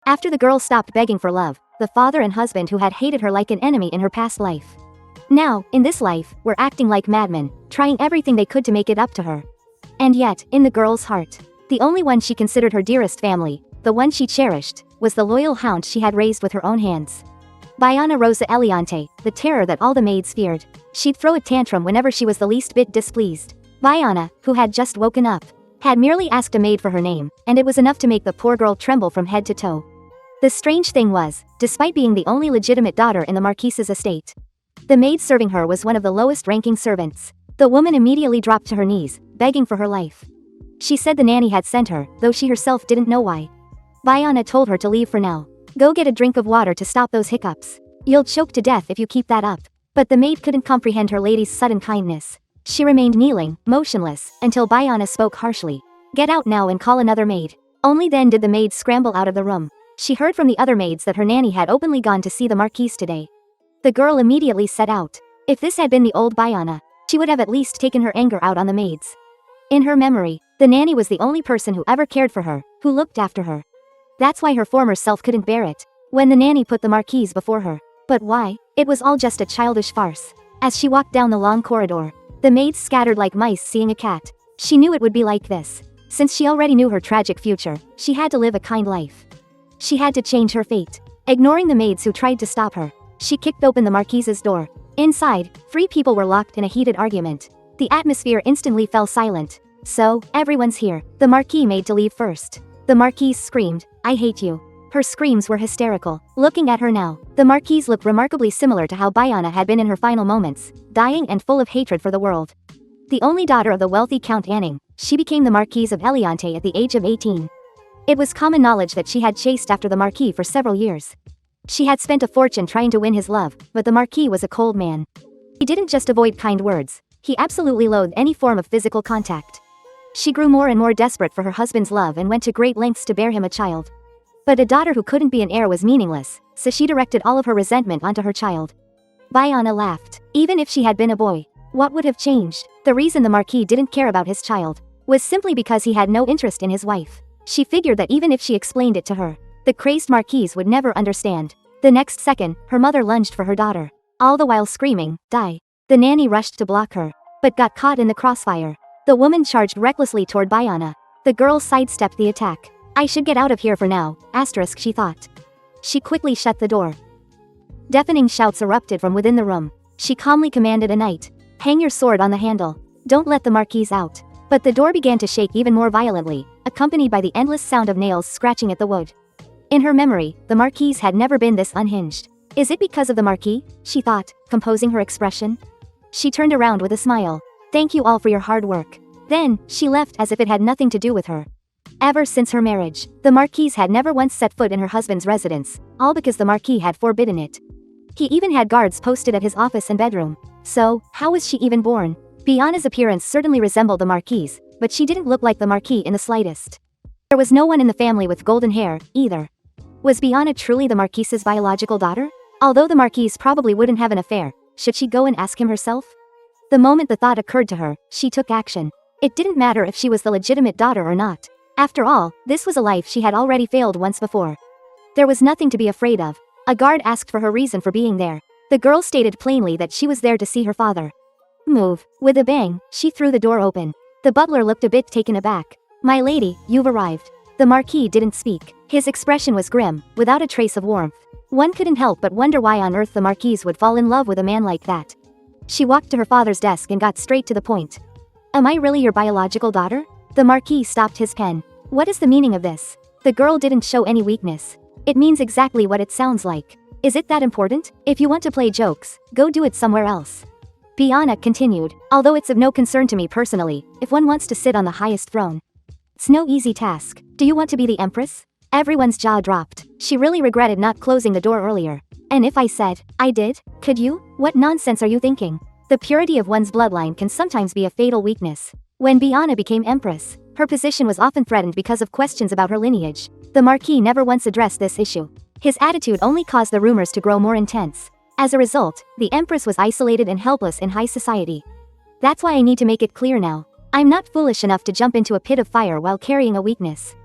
After the girl stopped begging for love, the father and husband who had hated her like an enemy in her past life. Now, in this life, were acting like madmen, trying everything they could to make it up to her. And yet, in the girl's heart, the only one she considered her dearest family, the one she cherished, was the loyal hound she had raised with her own hands. Biana Rosa Eliante, the terror that all the maids feared. She'd throw a tantrum whenever she was the least bit displeased. Biana, who had just woken up, had merely asked a maid for her name, and it was enough to make the poor girl tremble from head to toe. The strange thing was, despite being the only legitimate daughter in the Marquise's estate, the maid serving her was one of the lowest-ranking servants. The woman immediately dropped to her knees, begging for her life. She said the nanny had sent her, though she herself didn't know why. Biana told her to leave for now. Go get a drink of water to stop those hiccups. You'll choke to death if you keep that up. But the maid couldn't comprehend her lady's sudden kindness. She remained kneeling, motionless, until Biana spoke harshly. Get out now and call another maid. Only then did the maid scramble out of the room. She heard from the other maids that her nanny had openly gone to see the Marquise today. The girl immediately set out. If this had been the old Biana, she would have at least taken her anger out on the maids. In her memory, the nanny was the only person who ever cared for her, who looked after her. That's why her former self couldn't bear it when the nanny put the Marquise before her. But why? It was all just a childish farce. As she walked down the long corridor, the maids scattered like mice seeing a cat. She knew it would be like this. Since she already knew her tragic future, she had to live a kind life. She had to change her fate. Ignoring the maids who tried to stop her, she kicked open the Marquise's door. Inside, 3 people were locked in a heated argument. The atmosphere instantly fell silent. So, everyone's here. The Marquise made to leave first. The Marquise screamed, I hate you. Her screams were hysterical. Looking at her now, the Marquise looked remarkably similar to how Biana had been in her final moments, dying and full of hatred for the world. The only daughter of the wealthy Count Anning, she became the Marquise of Eliante at the age of 18. It was common knowledge that she had chased after the Marquis for several years. She had spent a fortune trying to win his love, but the Marquis was a cold man. He didn't just avoid kind words, he absolutely loathed any form of physical contact. She grew more and more desperate for her husband's love and went to great lengths to bear him a child. But a daughter who couldn't be an heir was meaningless, so she directed all of her resentment onto her child. Biana laughed. Even if she had been a boy, what would have changed? The reason the Marquis didn't care about his child was simply because he had no interest in his wife. She figured that even if she explained it to her, the crazed Marquise would never understand. The next second, her mother lunged for her daughter, all the while screaming, die. The nanny rushed to block her, but got caught in the crossfire. The woman charged recklessly toward Biana. The girl sidestepped the attack. I should get out of here for now, she thought. She quickly shut the door. Deafening shouts erupted from within the room. She calmly commanded a knight, hang your sword on the handle. Don't let the Marquise out. But the door began to shake even more violently, accompanied by the endless sound of nails scratching at the wood. In her memory, the Marquise had never been this unhinged. Is it because of the Marquis? She thought, composing her expression. She turned around with a smile. Thank you all for your hard work. Then, she left as if it had nothing to do with her. Ever since her marriage, the Marquise had never once set foot in her husband's residence, all because the Marquis had forbidden it. He even had guards posted at his office and bedroom. So, how was she even born? Biana's appearance certainly resembled the Marquise, but she didn't look like the Marquis in the slightest. There was no one in the family with golden hair, either. Was Biana truly the Marquise's biological daughter? Although the Marquise probably wouldn't have an affair, should she go and ask him herself? The moment the thought occurred to her, she took action. It didn't matter if she was the legitimate daughter or not. After all, this was a life she had already failed once before. There was nothing to be afraid of. A guard asked for her reason for being there. The girl stated plainly that she was there to see her father. Move. With a bang, she threw the door open. The butler looked a bit taken aback. My lady, you've arrived. The Marquis didn't speak. His expression was grim, without a trace of warmth. One couldn't help but wonder why on earth the Marquise would fall in love with a man like that. She walked to her father's desk and got straight to the point. Am I really your biological daughter? The Marquis stopped his pen. What is the meaning of this? The girl didn't show any weakness. It means exactly what it sounds like. Is it that important? If you want to play jokes, go do it somewhere else. Biana continued, although it's of no concern to me personally, if one wants to sit on the highest throne. It's no easy task. Do you want to be the empress? Everyone's jaw dropped. She really regretted not closing the door earlier. And if I said, I did, could you? What nonsense are you thinking? The purity of one's bloodline can sometimes be a fatal weakness. When Biana became empress, her position was often threatened because of questions about her lineage. The Marquis never once addressed this issue. His attitude only caused the rumors to grow more intense. As a result, the empress was isolated and helpless in high society. That's why I need to make it clear now. I'm not foolish enough to jump into a pit of fire while carrying a weakness.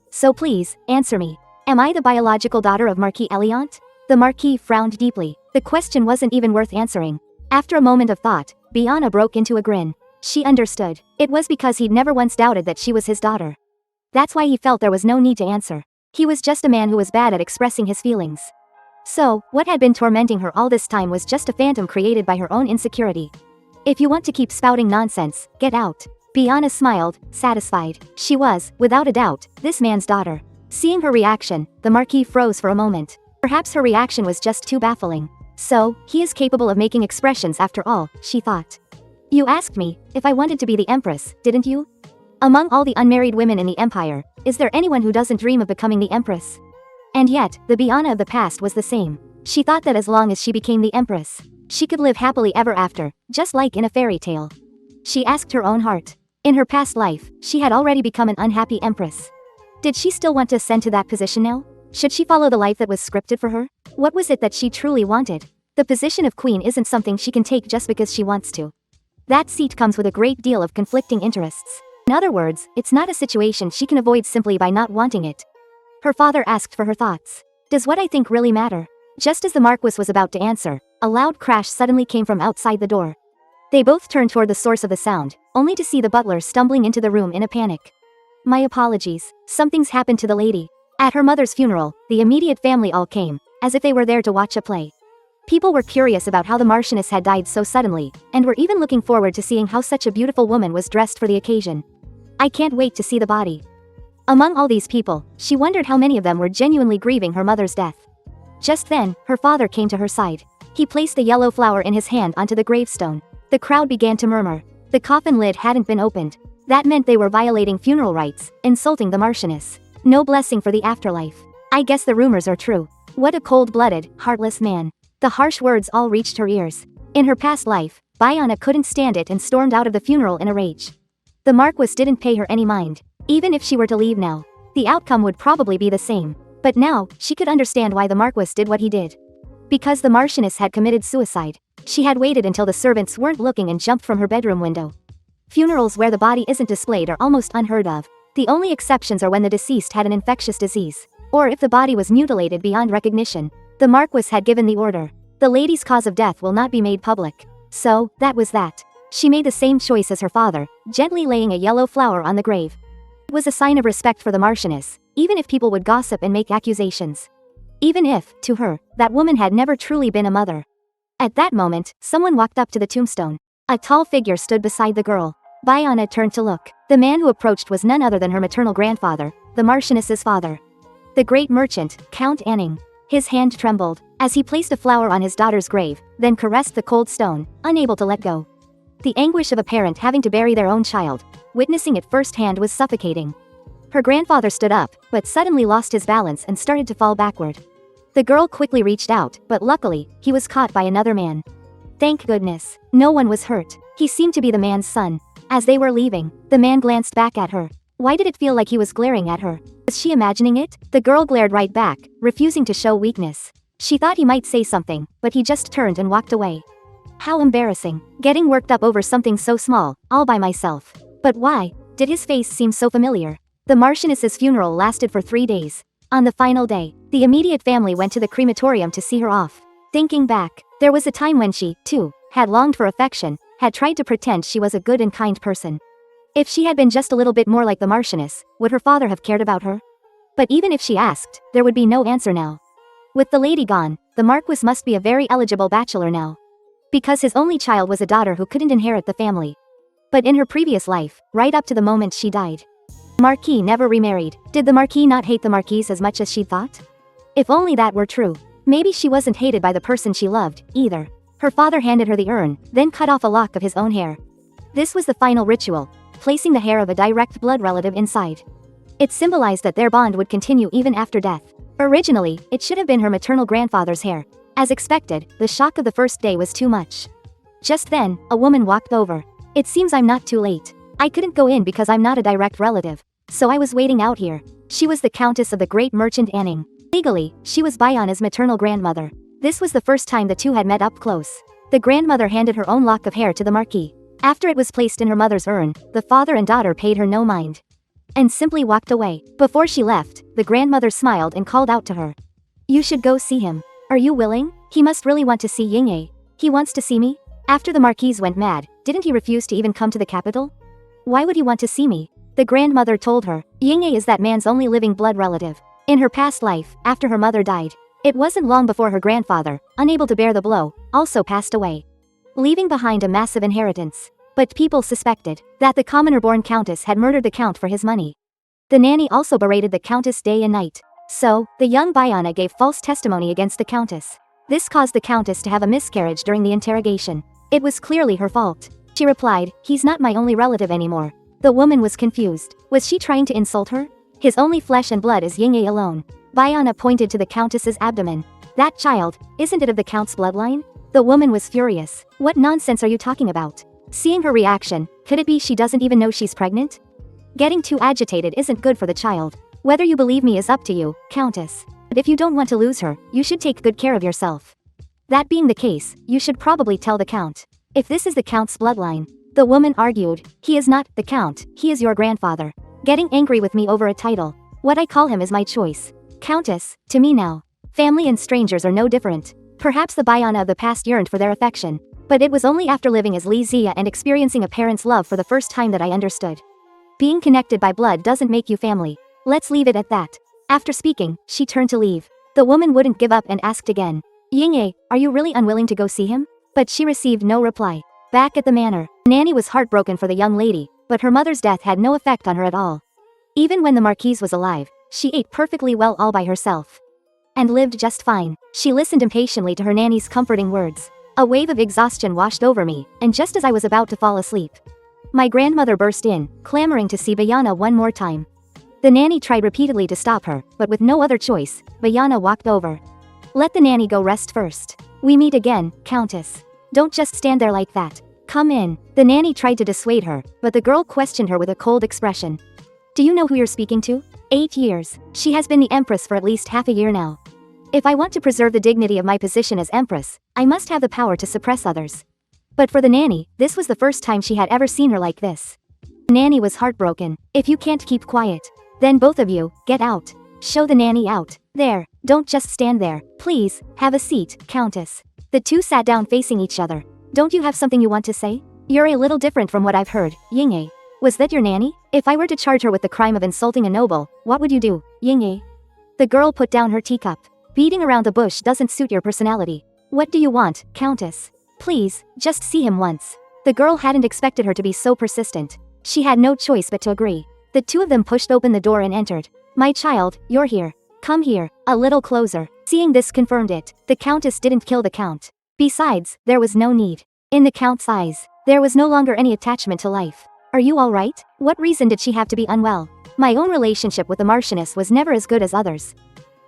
So please, answer me. Am I the biological daughter of Marquis Eliant? The Marquis frowned deeply. The question wasn't even worth answering. After a moment of thought, Biana broke into a grin. She understood. It was because he'd never once doubted that she was his daughter. That's why he felt there was no need to answer. He was just a man who was bad at expressing his feelings. So, what had been tormenting her all this time was just a phantom created by her own insecurity. If you want to keep spouting nonsense, get out. Biana smiled, satisfied. She was, without a doubt, this man's daughter. Seeing her reaction, the Marquis froze for a moment. Perhaps her reaction was just too baffling. So, he is capable of making expressions after all, she thought. You asked me if I wanted to be the Empress, didn't you? Among all the unmarried women in the Empire, is there anyone who doesn't dream of becoming the Empress? And yet, the Biana of the past was the same. She thought that as long as she became the Empress, she could live happily ever after, just like in a fairy tale. She asked her own heart. In her past life, she had already become an unhappy Empress. Did she still want to ascend to that position now? Should she follow the life that was scripted for her? What was it that she truly wanted? The position of queen isn't something she can take just because she wants to. That seat comes with a great deal of conflicting interests. In other words, it's not a situation she can avoid simply by not wanting it. Her father asked for her thoughts. Does what I think really matter? Just as the Marquis was about to answer, a loud crash suddenly came from outside the door. They both turned toward the source of the sound, only to see the butler stumbling into the room in a panic. My apologies. Something's happened to the lady. At her mother's funeral, the immediate family all came, as if they were there to watch a play. People were curious about how the Marchioness had died so suddenly, and were even looking forward to seeing how such a beautiful woman was dressed for the occasion. I can't wait to see the body. Among all these people, she wondered how many of them were genuinely grieving her mother's death. Just then, her father came to her side. He placed a yellow flower in his hand onto the gravestone. The crowd began to murmur. The coffin lid hadn't been opened. That meant they were violating funeral rites, insulting the Marchioness. No blessing for the afterlife. I guess the rumors are true. What a cold-blooded, heartless man. The harsh words all reached her ears. In her past life, Biana couldn't stand it and stormed out of the funeral in a rage. The Marquis didn't pay her any mind. Even if she were to leave now, the outcome would probably be the same. But now, she could understand why the Marquis did what he did. Because the Marchioness had committed suicide. She had waited until the servants weren't looking and jumped from her bedroom window. Funerals where the body isn't displayed are almost unheard of. The only exceptions are when the deceased had an infectious disease, or if the body was mutilated beyond recognition. The Marquis had given the order. The lady's cause of death will not be made public. So, that was that. She made the same choice as her father, gently laying a yellow flower on the grave. It was a sign of respect for the Marchioness, even if people would gossip and make accusations. Even if, to her, that woman had never truly been a mother. At that moment, someone walked up to the tombstone. A tall figure stood beside the girl. Biana turned to look. The man who approached was none other than her maternal grandfather, the Marchioness's father. The great merchant, Count Anning. His hand trembled, as he placed a flower on his daughter's grave, then caressed the cold stone, unable to let go. The anguish of a parent having to bury their own child, witnessing it firsthand, was suffocating. Her grandfather stood up, but suddenly lost his balance and started to fall backward. The girl quickly reached out, but luckily, he was caught by another man. Thank goodness, no one was hurt. He seemed to be the man's son. As they were leaving, the man glanced back at her. Why did it feel like he was glaring at her? Was she imagining it? The girl glared right back, refusing to show weakness. She thought he might say something, but he just turned and walked away. How embarrassing. Getting worked up over something so small, all by myself. But why? Did his face seem so familiar? The Marchioness's funeral lasted for 3 days. On the final day, the immediate family went to the crematorium to see her off. Thinking back, there was a time when she, too, had longed for affection, had tried to pretend she was a good and kind person. If she had been just a little bit more like the Marchioness, would her father have cared about her? But even if she asked, there would be no answer now. With the lady gone, the Marquis must be a very eligible bachelor now. Because his only child was a daughter who couldn't inherit the family. But in her previous life, right up to the moment she died, Marquis never remarried. Did the Marquis not hate the Marquise as much as she thought? If only that were true. Maybe she wasn't hated by the person she loved, either. Her father handed her the urn, then cut off a lock of his own hair. This was the final ritual, placing the hair of a direct blood relative inside. It symbolized that their bond would continue even after death. Originally, it should have been her maternal grandfather's hair. As expected, the shock of the first day was too much. Just then, a woman walked over. It seems I'm not too late. I couldn't go in because I'm not a direct relative. So I was waiting out here. She was the Countess of the Great Merchant Anning. Legally, she was Biana's maternal grandmother. This was the first time the two had met up close. The grandmother handed her own lock of hair to the Marquis. After it was placed in her mother's urn, the father and daughter paid her no mind. and simply walked away. Before she left, the grandmother smiled and called out to her. You should go see him. Are you willing? He must really want to see Yingye. He wants to see me? After the Marquise went mad, didn't he refuse to even come to the capital? Why would he want to see me? The grandmother told her, Yingye is that man's only living blood relative. In her past life, after her mother died, it wasn't long before her grandfather, unable to bear the blow, also passed away, leaving behind a massive inheritance. But people suspected that the commoner-born countess had murdered the count for his money. The nanny also berated the countess day and night. So, the young Bayana gave false testimony against the countess. This caused the countess to have a miscarriage during the interrogation. It was clearly her fault. She replied, he's not my only relative anymore. The woman was confused. Was she trying to insult her? His only flesh and blood is Yingye alone. Bayana pointed to the countess's abdomen. That child, isn't it of the count's bloodline? The woman was furious. What nonsense are you talking about? Seeing her reaction, could it be she doesn't even know she's pregnant? Getting too agitated isn't good for the child. Whether you believe me is up to you, Countess. But if you don't want to lose her, you should take good care of yourself. That being the case, you should probably tell the Count. If this is the Count's bloodline. The woman argued, he is not the Count, he is your grandfather. Getting angry with me over a title. What I call him is my choice. Countess, to me now. Family and strangers are no different. Perhaps the Bayana of the past yearned for their affection. But it was only after living as Li Zia and experiencing a parent's love for the first time that I understood. Being connected by blood doesn't make you family. Let's leave it at that. After speaking, she turned to leave. The woman wouldn't give up and asked again. Yingye, are you really unwilling to go see him? But she received no reply. Back at the manor, Nanny was heartbroken for the young lady, but her mother's death had no effect on her at all. Even when the Marquise was alive, she ate perfectly well all by herself. And lived just fine. She listened impatiently to her nanny's comforting words. A wave of exhaustion washed over me, and just as I was about to fall asleep, my grandmother burst in, clamoring to see Bayana one more time. The nanny tried repeatedly to stop her, but with no other choice, Bayana walked over. Let the nanny go rest first. We meet again, Countess. Don't just stand there like that. Come in. The nanny tried to dissuade her, but the girl questioned her with a cold expression. Do you know who you're speaking to? 8 years. She has been the empress for at least half a year now. If I want to preserve the dignity of my position as empress, I must have the power to suppress others. But for the nanny, this was the first time she had ever seen her like this. Nanny was heartbroken. If you can't keep quiet, then both of you, get out. Show the nanny out. There, don't just stand there. Please, have a seat, Countess. The two sat down facing each other. Don't you have something you want to say? You're a little different from what I've heard, Yingye. Was that your nanny? If I were to charge her with the crime of insulting a noble, what would you do, Yingye? The girl put down her teacup. Beating around the bush doesn't suit your personality. What do you want, Countess? Please, just see him once. The girl hadn't expected her to be so persistent. She had no choice but to agree. The two of them pushed open the door and entered. My child, you're here. Come here, a little closer. Seeing this confirmed it. The Countess didn't kill the Count. Besides, there was no need. In the Count's eyes, there was no longer any attachment to life. Are you alright? What reason did she have to be unwell? My own relationship with the Marchioness was never as good as others.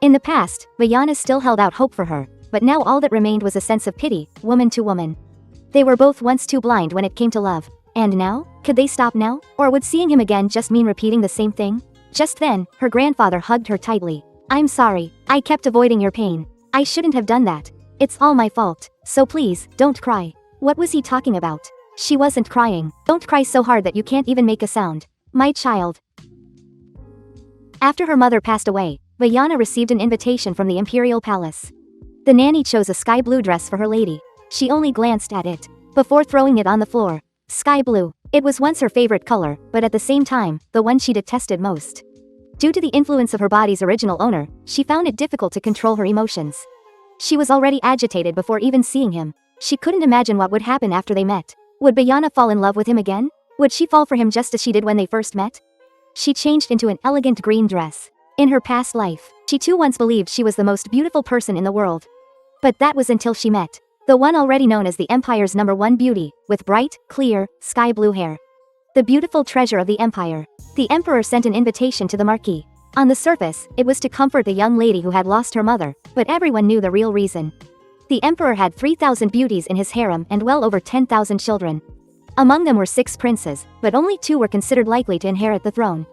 In the past, Bayana still held out hope for her, but now all that remained was a sense of pity, woman to woman. They were both once too blind when it came to love. And now? Could they stop now? Or would seeing him again just mean repeating the same thing? Just then, her grandfather hugged her tightly. I'm sorry, I kept avoiding your pain. I shouldn't have done that. It's all my fault, so please, don't cry. What was he talking about? She wasn't crying. Don't cry so hard that you can't even make a sound. My child. After her mother passed away, Bayana received an invitation from the imperial palace. The nanny chose a sky blue dress for her lady. She only glanced at it before throwing it on the floor. Sky blue. It was once her favorite color, but at the same time, the one she detested most. Due to the influence of her body's original owner, she found it difficult to control her emotions. She was already agitated before even seeing him. She couldn't imagine what would happen after they met. Would Bayana fall in love with him again? Would she fall for him just as she did when they first met? She changed into an elegant green dress. In her past life, she too once believed she was the most beautiful person in the world. But that was until she met the one already known as the Empire's #1 beauty, with bright, clear, sky blue hair. The beautiful treasure of the Empire. The Emperor sent an invitation to the Marquis. On the surface, it was to comfort the young lady who had lost her mother, but everyone knew the real reason. The Emperor had 3,000 beauties in his harem and well over 10,000 children. Among them were 6 princes, but only 2 were considered likely to inherit the throne.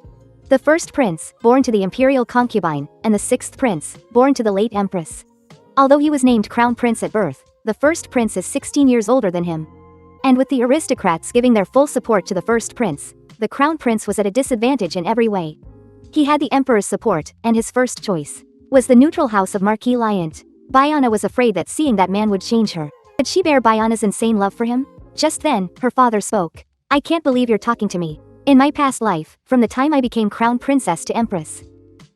The first prince, born to the imperial concubine, and the 6th prince, born to the late empress. Although he was named crown prince at birth, the first prince is 16 years older than him. And with the aristocrats giving their full support to the first prince, the crown prince was at a disadvantage in every way. He had the emperor's support, and his first choice was the neutral house of Marquis Lyant. Bayana was afraid that seeing that man would change her. Could she bear Bayana's insane love for him? Just then, her father spoke. I can't believe you're talking to me. In my past life, from the time I became crown princess to empress,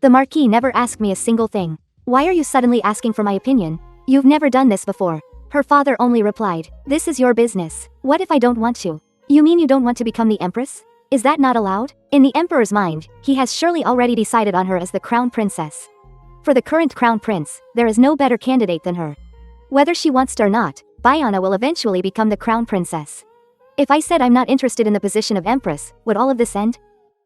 the Marquis never asked me a single thing. Why are you suddenly asking for my opinion? You've never done this before. Her father only replied, this is your business. What if I don't want to? You mean you don't want to become the empress? Is that not allowed? In the emperor's mind, he has surely already decided on her as the crown princess. For the current crown prince, there is no better candidate than her. Whether she wants to or not, Bayana will eventually become the crown princess. If I said I'm not interested in the position of empress, would all of this end?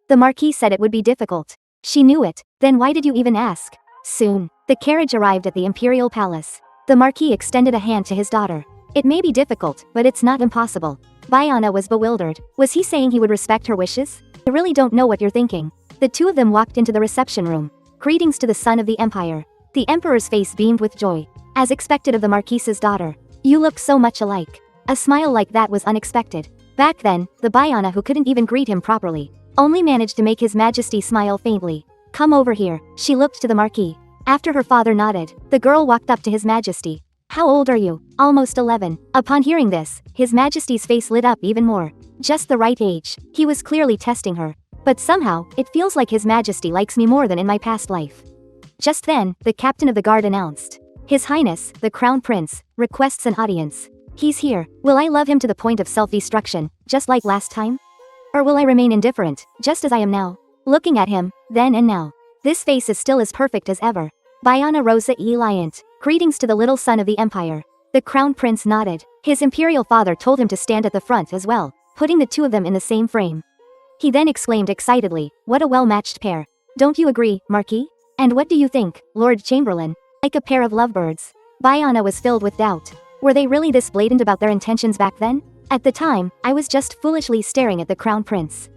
The Marquis said it would be difficult. She knew it. Then why did you even ask? Soon, the carriage arrived at the imperial palace. The Marquis extended a hand to his daughter. It may be difficult, but it's not impossible. Bayana was bewildered. Was he saying he would respect her wishes? I really don't know what you're thinking. The two of them walked into the reception room. Greetings to the son of the empire. The emperor's face beamed with joy. As expected of the Marquis's daughter. You look so much alike. A smile like that was unexpected. Back then, the Bayana who couldn't even greet him properly, only managed to make his majesty smile faintly. Come over here, she looked to the Marquis. After her father nodded, the girl walked up to his majesty. How old are you? Almost 11. Upon hearing this, his majesty's face lit up even more. Just the right age. He was clearly testing her. But somehow, it feels like his majesty likes me more than in my past life. Just then, the captain of the guard announced. His Highness, the Crown Prince, requests an audience. He's here. Will I love him to the point of self-destruction, just like last time? Or will I remain indifferent, just as I am now? Looking at him, then and now. This face is still as perfect as ever. Bayana Rosa E. Lyant. Greetings to the little son of the empire. The Crown Prince nodded. His imperial father told him to stand at the front as well, putting the two of them in the same frame. He then exclaimed excitedly, what a well-matched pair. Don't you agree, Marquis? And what do you think, Lord Chamberlain? Like a pair of lovebirds. Bayana was filled with doubt. Were they really this blatant about their intentions back then? At the time, I was just foolishly staring at the Crown Prince.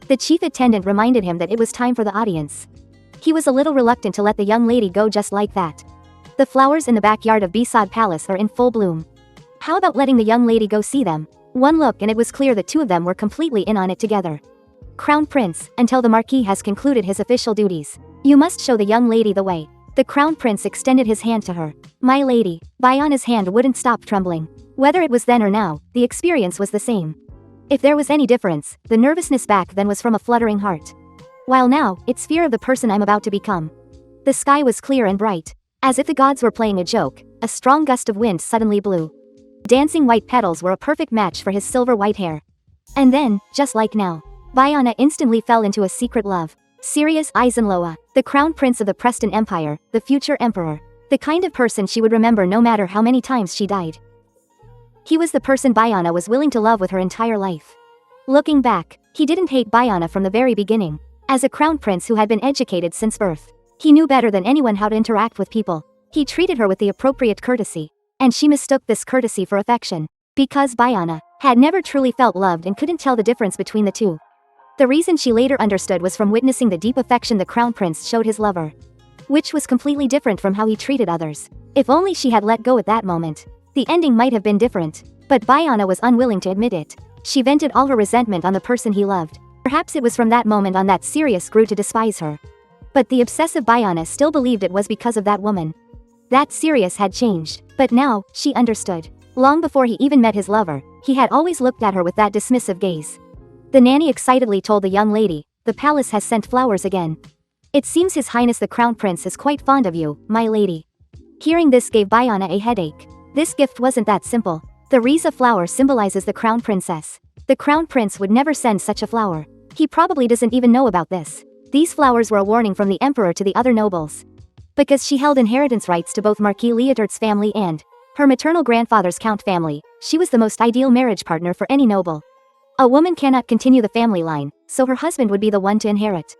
The chief attendant reminded him that it was time for the audience. He was a little reluctant to let the young lady go just like that. The flowers in the backyard of Bisad Palace are in full bloom. How about letting the young lady go see them? One look and it was clear the two of them were completely in on it together. Crown Prince, until the Marquis has concluded his official duties, you must show the young lady the way. The Crown Prince extended his hand to her. My lady. Bayana's hand wouldn't stop trembling. Whether it was then or now, the experience was the same. If there was any difference, the nervousness back then was from a fluttering heart. While now, it's fear of the person I'm about to become. The sky was clear and bright. As if the gods were playing a joke, a strong gust of wind suddenly blew. Dancing white petals were a perfect match for his silver white hair. And then, just like now, Bayana instantly fell into a secret love. Sirius Eisenloa, the Crown Prince of the Preston Empire, the future emperor. The kind of person she would remember no matter how many times she died. He was the person Bayana was willing to love with her entire life. Looking back, he didn't hate Bayana from the very beginning. As a crown prince who had been educated since birth, he knew better than anyone how to interact with people. He treated her with the appropriate courtesy. And she mistook this courtesy for affection. Because Bayana had never truly felt loved and couldn't tell the difference between the two. The reason she later understood was from witnessing the deep affection the crown prince showed his lover. Which was completely different from how he treated others. If only she had let go at that moment, the ending might have been different. But Bayana was unwilling to admit it. She vented all her resentment on the person he loved. Perhaps it was from that moment on that Sirius grew to despise her. But the obsessive Bayana still believed it was because of that woman. That Sirius had changed, but now, she understood. Long before he even met his lover, he had always looked at her with that dismissive gaze. The nanny excitedly told the young lady, the palace has sent flowers again. It seems His Highness the Crown Prince is quite fond of you, my lady. Hearing this gave Bayana a headache. This gift wasn't that simple. The wreath of flower symbolizes the Crown Princess. The Crown Prince would never send such a flower. He probably doesn't even know about this. These flowers were a warning from the emperor to the other nobles. Because she held inheritance rights to both Marquis Leotart's family and her maternal grandfather's Count family, she was the most ideal marriage partner for any noble. A woman cannot continue the family line, so her husband would be the one to inherit.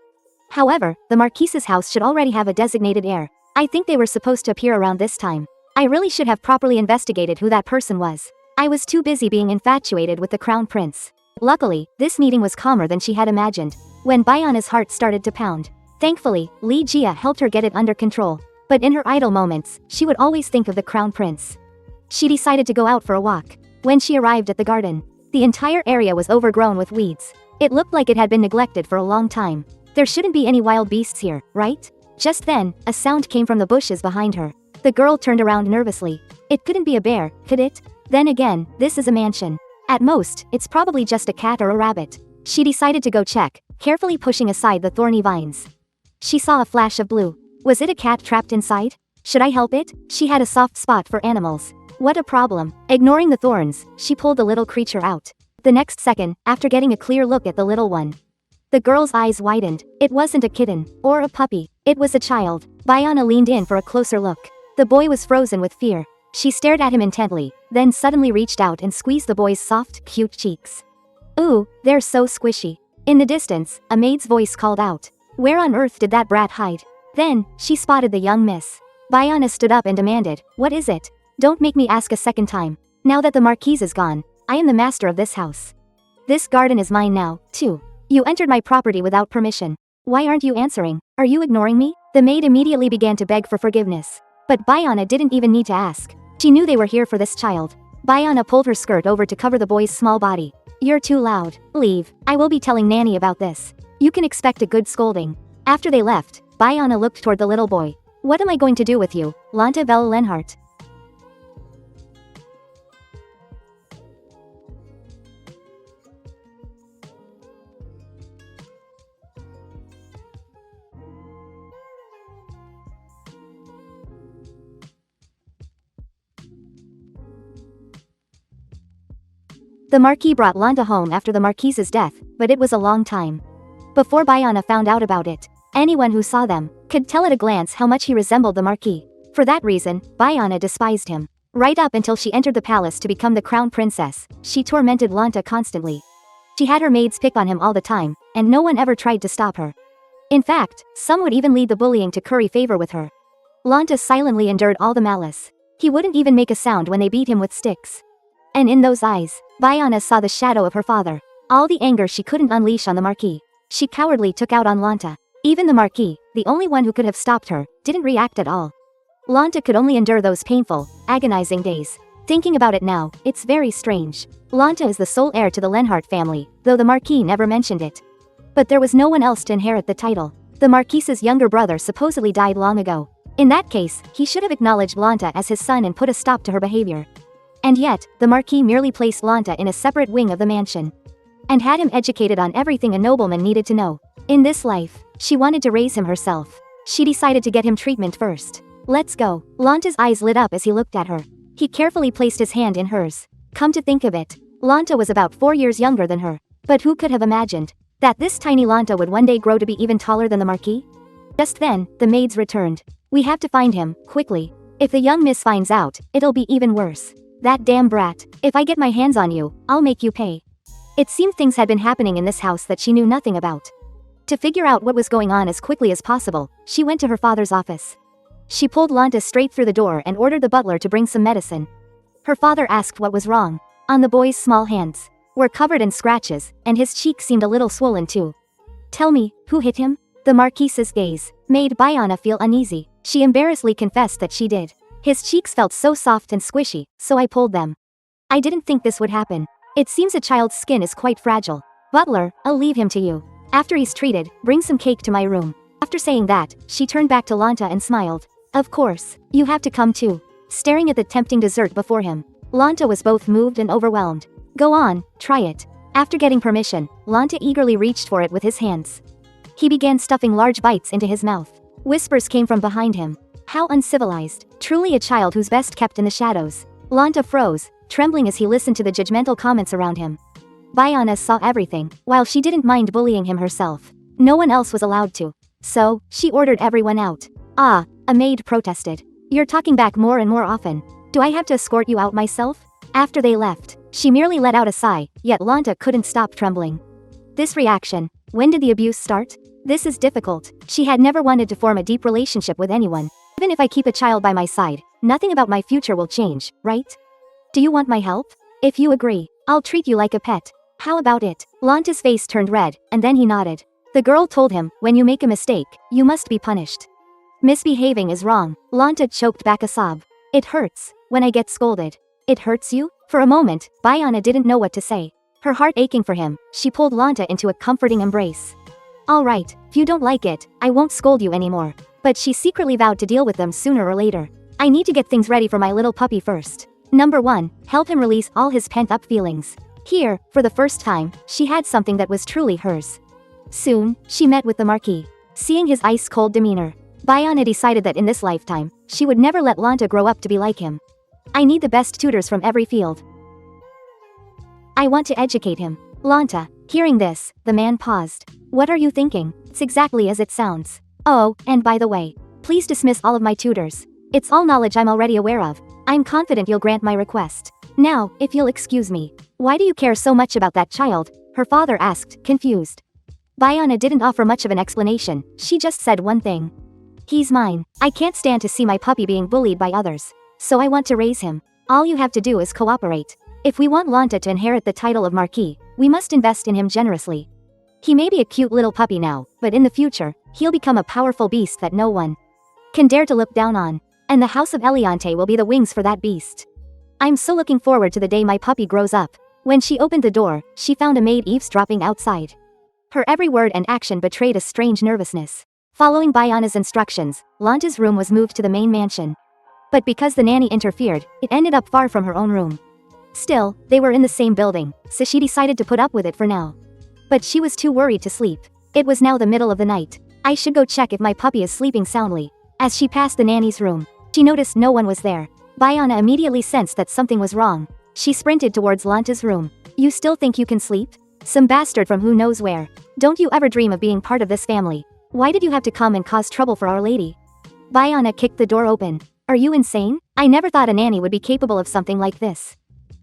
However, the Marquise's house should already have a designated heir. I think they were supposed to appear around this time. I really should have properly investigated who that person was. I was too busy being infatuated with the Crown Prince. Luckily, this meeting was calmer than she had imagined. When Bayana's heart started to pound. Thankfully, Li Jia helped her get it under control. But in her idle moments, she would always think of the Crown Prince. She decided to go out for a walk. When she arrived at the garden, the entire area was overgrown with weeds. It looked like it had been neglected for a long time. There shouldn't be any wild beasts here, right? Just then, a sound came from the bushes behind her. The girl turned around nervously. It couldn't be a bear, could it? Then again, this is a mansion. At most, it's probably just a cat or a rabbit. She decided to go check, carefully pushing aside the thorny vines. She saw a flash of blue. Was it a cat trapped inside? Should I help it? She had a soft spot for animals. What a problem. Ignoring the thorns, she pulled the little creature out. The next second, after getting a clear look at the little one, the girl's eyes widened. It wasn't a kitten, or a puppy. It was a child. Bayana leaned in for a closer look. The boy was frozen with fear. She stared at him intently, then suddenly reached out and squeezed the boy's soft, cute cheeks. Ooh, they're so squishy. In the distance, a maid's voice called out. Where on earth did that brat hide? Then, she spotted the young miss. Bayana stood up and demanded, what is it? Don't make me ask a second time. Now that the marquise is gone, I am the master of this house. This garden is mine now, too. You entered my property without permission. Why aren't you answering? Are you ignoring me? The maid immediately began to beg for forgiveness. But Bayana didn't even need to ask. She knew they were here for this child. Bayana pulled her skirt over to cover the boy's small body. You're too loud. Leave. I will be telling Nanny about this. You can expect a good scolding. After they left, Bayana looked toward the little boy. What am I going to do with you, Lanta Vel Lenhart? The Marquis brought Lanta home after the Marquise's death, but it was a long time before Bayana found out about it. Anyone who saw them could tell at a glance how much he resembled the Marquis. For that reason, Bayana despised him. Right up until she entered the palace to become the crown princess, she tormented Lanta constantly. She had her maids pick on him all the time, and no one ever tried to stop her. In fact, some would even lead the bullying to curry favor with her. Lanta silently endured all the malice. He wouldn't even make a sound when they beat him with sticks. And in those eyes, Bayana saw the shadow of her father. All the anger she couldn't unleash on the Marquis, she cowardly took out on Lanta. Even the Marquis, the only one who could have stopped her, didn't react at all. Lanta could only endure those painful, agonizing days. Thinking about it now, it's very strange. Lanta is the sole heir to the Lenhart family, though the Marquis never mentioned it. But there was no one else to inherit the title. The Marquis's younger brother supposedly died long ago. In that case, he should have acknowledged Lanta as his son and put a stop to her behavior. And yet, the Marquis merely placed Lanta in a separate wing of the mansion and had him educated on everything a nobleman needed to know. In this life, she wanted to raise him herself. She decided to get him treatment first. Let's go. Lanta's eyes lit up as he looked at her. He carefully placed his hand in hers. Come to think of it, Lanta was about 4 years younger than her. But who could have imagined that this tiny Lanta would one day grow to be even taller than the Marquis? Just then, the maids returned. We have to find him, quickly. If the young miss finds out, it'll be even worse. That damn brat. If I get my hands on you, I'll make you pay. It seemed things had been happening in this house that she knew nothing about. To figure out what was going on as quickly as possible, she went to her father's office. She pulled Lanta straight through the door and ordered the butler to bring some medicine. Her father asked what was wrong. On the boy's small hands were covered in scratches, and his cheek seemed a little swollen too. Tell me, who hit him? The Marquise's gaze made Bayana feel uneasy. She embarrassedly confessed that she did. His cheeks felt so soft and squishy, so I pulled them. I didn't think this would happen. It seems a child's skin is quite fragile. Butler, I'll leave him to you. After he's treated, bring some cake to my room. After saying that, she turned back to Lanta and smiled. Of course, you have to come too. Staring at the tempting dessert before him, Lanta was both moved and overwhelmed. Go on, try it. After getting permission, Lanta eagerly reached for it with his hands. He began stuffing large bites into his mouth. Whispers came from behind him. How uncivilized. Truly a child who's best kept in the shadows. Lanta froze, trembling as he listened to the judgmental comments around him. Bayana saw everything, while she didn't mind bullying him herself. No one else was allowed to. So, she ordered everyone out. Ah, a maid protested. You're talking back more and more often. Do I have to escort you out myself? After they left, she merely let out a sigh, yet Lanta couldn't stop trembling. This reaction, when did the abuse start? This is difficult. She had never wanted to form a deep relationship with anyone. Even if I keep a child by my side, nothing about my future will change, right? Do you want my help? If you agree, I'll treat you like a pet. How about it? Lanta's face turned red, and then he nodded. The girl told him, when you make a mistake, you must be punished. Misbehaving is wrong. Lanta choked back a sob. It hurts, when I get scolded. It hurts you? For a moment, Bayana didn't know what to say. Her heart aching for him, she pulled Lanta into a comforting embrace. Alright, if you don't like it, I won't scold you anymore. But she secretly vowed to deal with them sooner or later. I need to get things ready for my little puppy first. Number 1, help him release all his pent-up feelings. Here, for the first time, she had something that was truly hers. Soon, she met with the Marquis. Seeing his ice-cold demeanor, Bayana decided that in this lifetime, she would never let Lanta grow up to be like him. I need the best tutors from every field. I want to educate him. Lanta, hearing this, the man paused. What are you thinking? It's exactly as it sounds. Oh, and by the way, please dismiss all of my tutors. It's all knowledge I'm already aware of. I'm confident you'll grant my request. Now, if you'll excuse me. Why do you care so much about that child? Her father asked, confused. Bayana didn't offer much of an explanation, she just said one thing. He's mine. I can't stand to see my puppy being bullied by others. So I want to raise him. All you have to do is cooperate. If we want Lanta to inherit the title of Marquis, we must invest in him generously. He may be a cute little puppy now, but in the future, he'll become a powerful beast that no one can dare to look down on. And the House of Eliante will be the wings for that beast. I'm so looking forward to the day my puppy grows up. When she opened the door, she found a maid eavesdropping outside. Her every word and action betrayed a strange nervousness. Following Bayana's instructions, Lanta's room was moved to the main mansion. But because the nanny interfered, it ended up far from her own room. Still, they were in the same building, so she decided to put up with it for now. But she was too worried to sleep. It was now the middle of the night. I should go check if my puppy is sleeping soundly. As she passed the nanny's room, she noticed no one was there. Bayana immediately sensed that something was wrong. She sprinted towards Lanta's room. You still think you can sleep? Some bastard from who knows where. Don't you ever dream of being part of this family? Why did you have to come and cause trouble for Our Lady? Bayana kicked the door open. Are you insane? I never thought a nanny would be capable of something like this.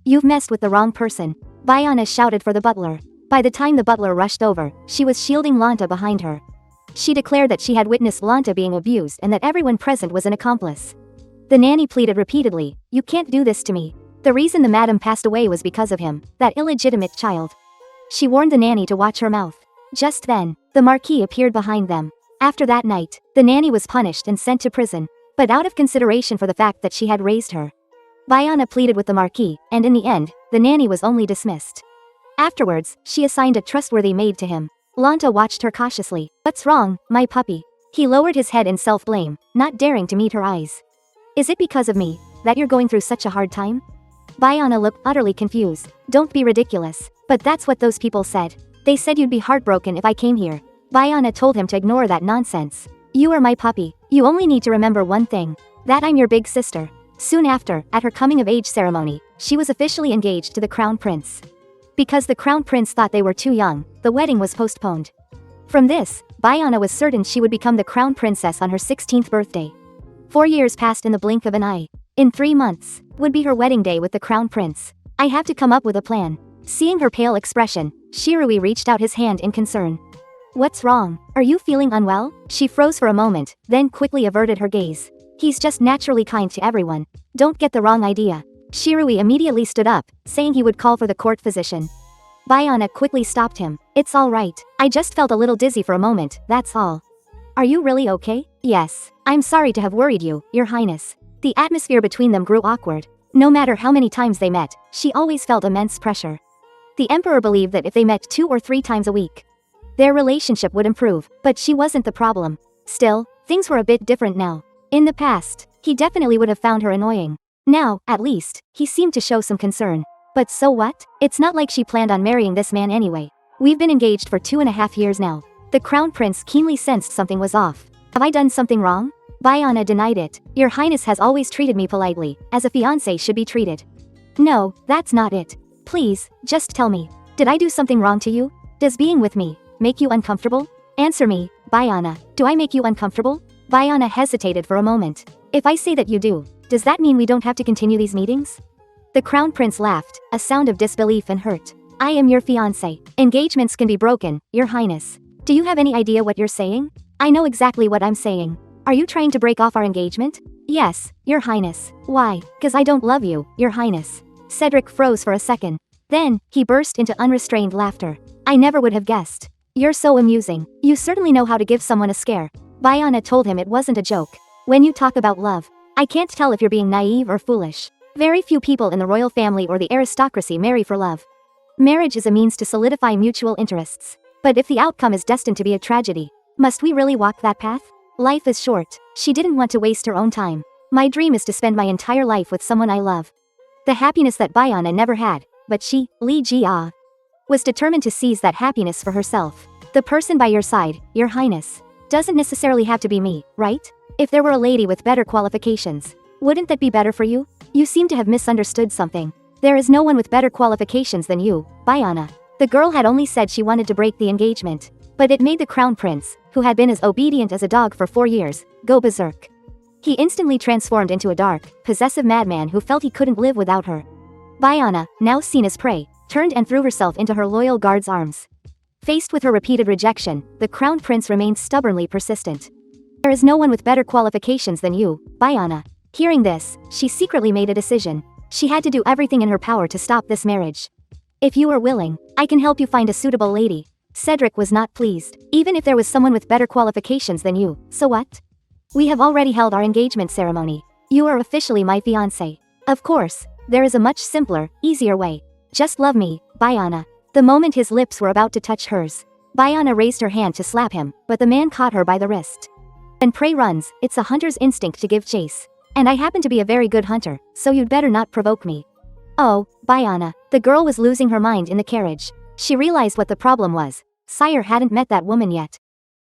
You've messed with the wrong person. Bayana shouted for the butler. By the time the butler rushed over, she was shielding Lanta behind her. She declared that she had witnessed Lanta being abused and that everyone present was an accomplice. The nanny pleaded repeatedly, you can't do this to me. The reason the madam passed away was because of him, that illegitimate child. She warned the nanny to watch her mouth. Just then, the Marquis appeared behind them. After that night, the nanny was punished and sent to prison, but out of consideration for the fact that she had raised her. Bayana pleaded with the Marquis, and in the end, the nanny was only dismissed. Afterwards, she assigned a trustworthy maid to him. Lanta watched her cautiously. What's wrong, my puppy? He lowered his head in self-blame, not daring to meet her eyes. Is it because of me that you're going through such a hard time? Bayana looked utterly confused. Don't be ridiculous. But that's what those people said. They said you'd be heartbroken if I came here. Bayana told him to ignore that nonsense. You are my puppy. You only need to remember one thing. That I'm your big sister. Soon after, at her coming-of-age ceremony, she was officially engaged to the Crown Prince. Because the Crown Prince thought they were too young, the wedding was postponed. From this, Bayana was certain she would become the Crown Princess on her 16th birthday. 4 years passed in the blink of an eye. In 3 months, would be her wedding day with the Crown Prince. I have to come up with a plan. Seeing her pale expression, Shirui reached out his hand in concern. What's wrong? Are you feeling unwell? She froze for a moment, then quickly averted her gaze. He's just naturally kind to everyone. Don't get the wrong idea. Shirui immediately stood up, saying he would call for the court physician. Bayana quickly stopped him. It's all right. I just felt a little dizzy for a moment, that's all. Are you really okay? Yes. I'm sorry to have worried you, Your Highness. The atmosphere between them grew awkward. No matter how many times they met, she always felt immense pressure. The Emperor believed that if they met 2 or 3 times a week, their relationship would improve, but she wasn't the problem. Still, things were a bit different now. In the past, he definitely would have found her annoying. Now, at least, he seemed to show some concern. But so what? It's not like she planned on marrying this man anyway. We've been engaged for 2.5 years now. The Crown Prince keenly sensed something was off. Have I done something wrong? Bayana denied it. Your Highness has always treated me politely, as a fiancé should be treated. No, that's not it. Please, just tell me. Did I do something wrong to you? Does being with me make you uncomfortable? Answer me, Bayana. Do I make you uncomfortable? Bayana hesitated for a moment. If I say that you do, does that mean we don't have to continue these meetings? The Crown Prince laughed, a sound of disbelief and hurt. I am your fiancé. Engagements can be broken, Your Highness. Do you have any idea what you're saying? I know exactly what I'm saying. Are you trying to break off our engagement? Yes, Your Highness. Why? 'Cause I don't love you, Your Highness. Cedric froze for a second. Then, he burst into unrestrained laughter. I never would have guessed. You're so amusing. You certainly know how to give someone a scare. Bayana told him it wasn't a joke. When you talk about love, I can't tell if you're being naive or foolish. Very few people in the royal family or the aristocracy marry for love. Marriage is a means to solidify mutual interests. But if the outcome is destined to be a tragedy, must we really walk that path? Life is short. She didn't want to waste her own time. My dream is to spend my entire life with someone I love. The happiness that Bayana never had, but she, Li Jia, was determined to seize that happiness for herself. The person by your side, your highness, doesn't necessarily have to be me, right? If there were a lady with better qualifications, wouldn't that be better for you? You seem to have misunderstood something. There is no one with better qualifications than you, Bayana. The girl had only said she wanted to break the engagement, but it made the crown prince, who had been as obedient as a dog for 4 years, go berserk. He instantly transformed into a dark, possessive madman who felt he couldn't live without her. Bayana, now seen as prey, turned and threw herself into her loyal guard's arms. Faced with her repeated rejection, the crown prince remained stubbornly persistent. There is no one with better qualifications than you, Bayana. Hearing this, she secretly made a decision. She had to do everything in her power to stop this marriage. If you are willing, I can help you find a suitable lady. Cedric was not pleased. Even if there was someone with better qualifications than you, so what? We have already held our engagement ceremony. You are officially my fiancé. Of course, there is a much simpler, easier way. Just love me, Bayana. The moment his lips were about to touch hers, Bayana raised her hand to slap him, but the man caught her by the wrist. When prey runs, it's a hunter's instinct to give chase. And I happen to be a very good hunter, so you'd better not provoke me. Oh, Bayana. The girl was losing her mind in the carriage. She realized what the problem was. Sire hadn't met that woman yet.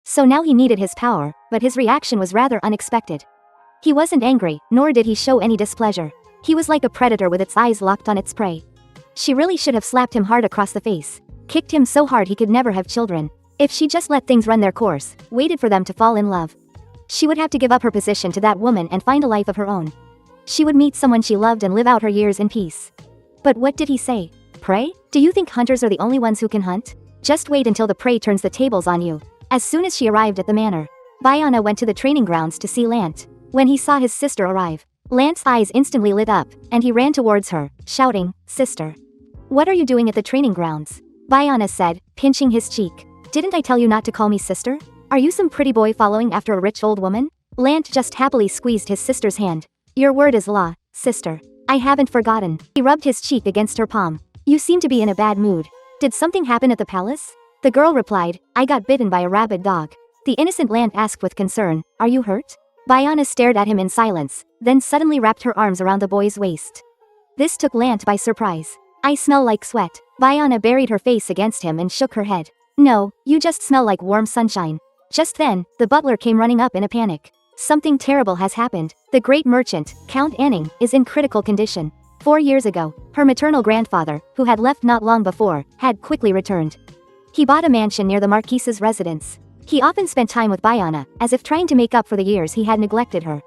So now he needed his power, but his reaction was rather unexpected. He wasn't angry, nor did he show any displeasure. He was like a predator with its eyes locked on its prey. She really should have slapped him hard across the face, kicked him so hard he could never have children. If she just let things run their course, waited for them to fall in love, she would have to give up her position to that woman and find a life of her own. She would meet someone she loved and live out her years in peace. But what did he say? Prey? Do you think hunters are the only ones who can hunt? Just wait until the prey turns the tables on you. As soon as she arrived at the manor, Bayana went to the training grounds to see Lant. When he saw his sister arrive, Lant's eyes instantly lit up, and he ran towards her, shouting, "Sister! What are you doing at the training grounds?" Bayana said, pinching his cheek. "Didn't I tell you not to call me sister? Are you some pretty boy following after a rich old woman?" Lant just happily squeezed his sister's hand. "Your word is law, sister. I haven't forgotten." He rubbed his cheek against her palm. "You seem to be in a bad mood. Did something happen at the palace?" The girl replied, "I got bitten by a rabid dog." The innocent Lant asked with concern, "Are you hurt?" Bayana stared at him in silence, then suddenly wrapped her arms around the boy's waist. This took Lant by surprise. "I smell like sweat." Bayana buried her face against him and shook her head. "No, you just smell like warm sunshine." Just then, the butler came running up in a panic. "Something terrible has happened. The great merchant, Count Anning, is in critical condition. 4 years ago, her maternal grandfather, who had left not long before, had quickly returned. He bought a mansion near the Marquise's residence. He often spent time with Bayana, as if trying to make up for the years he had neglected her.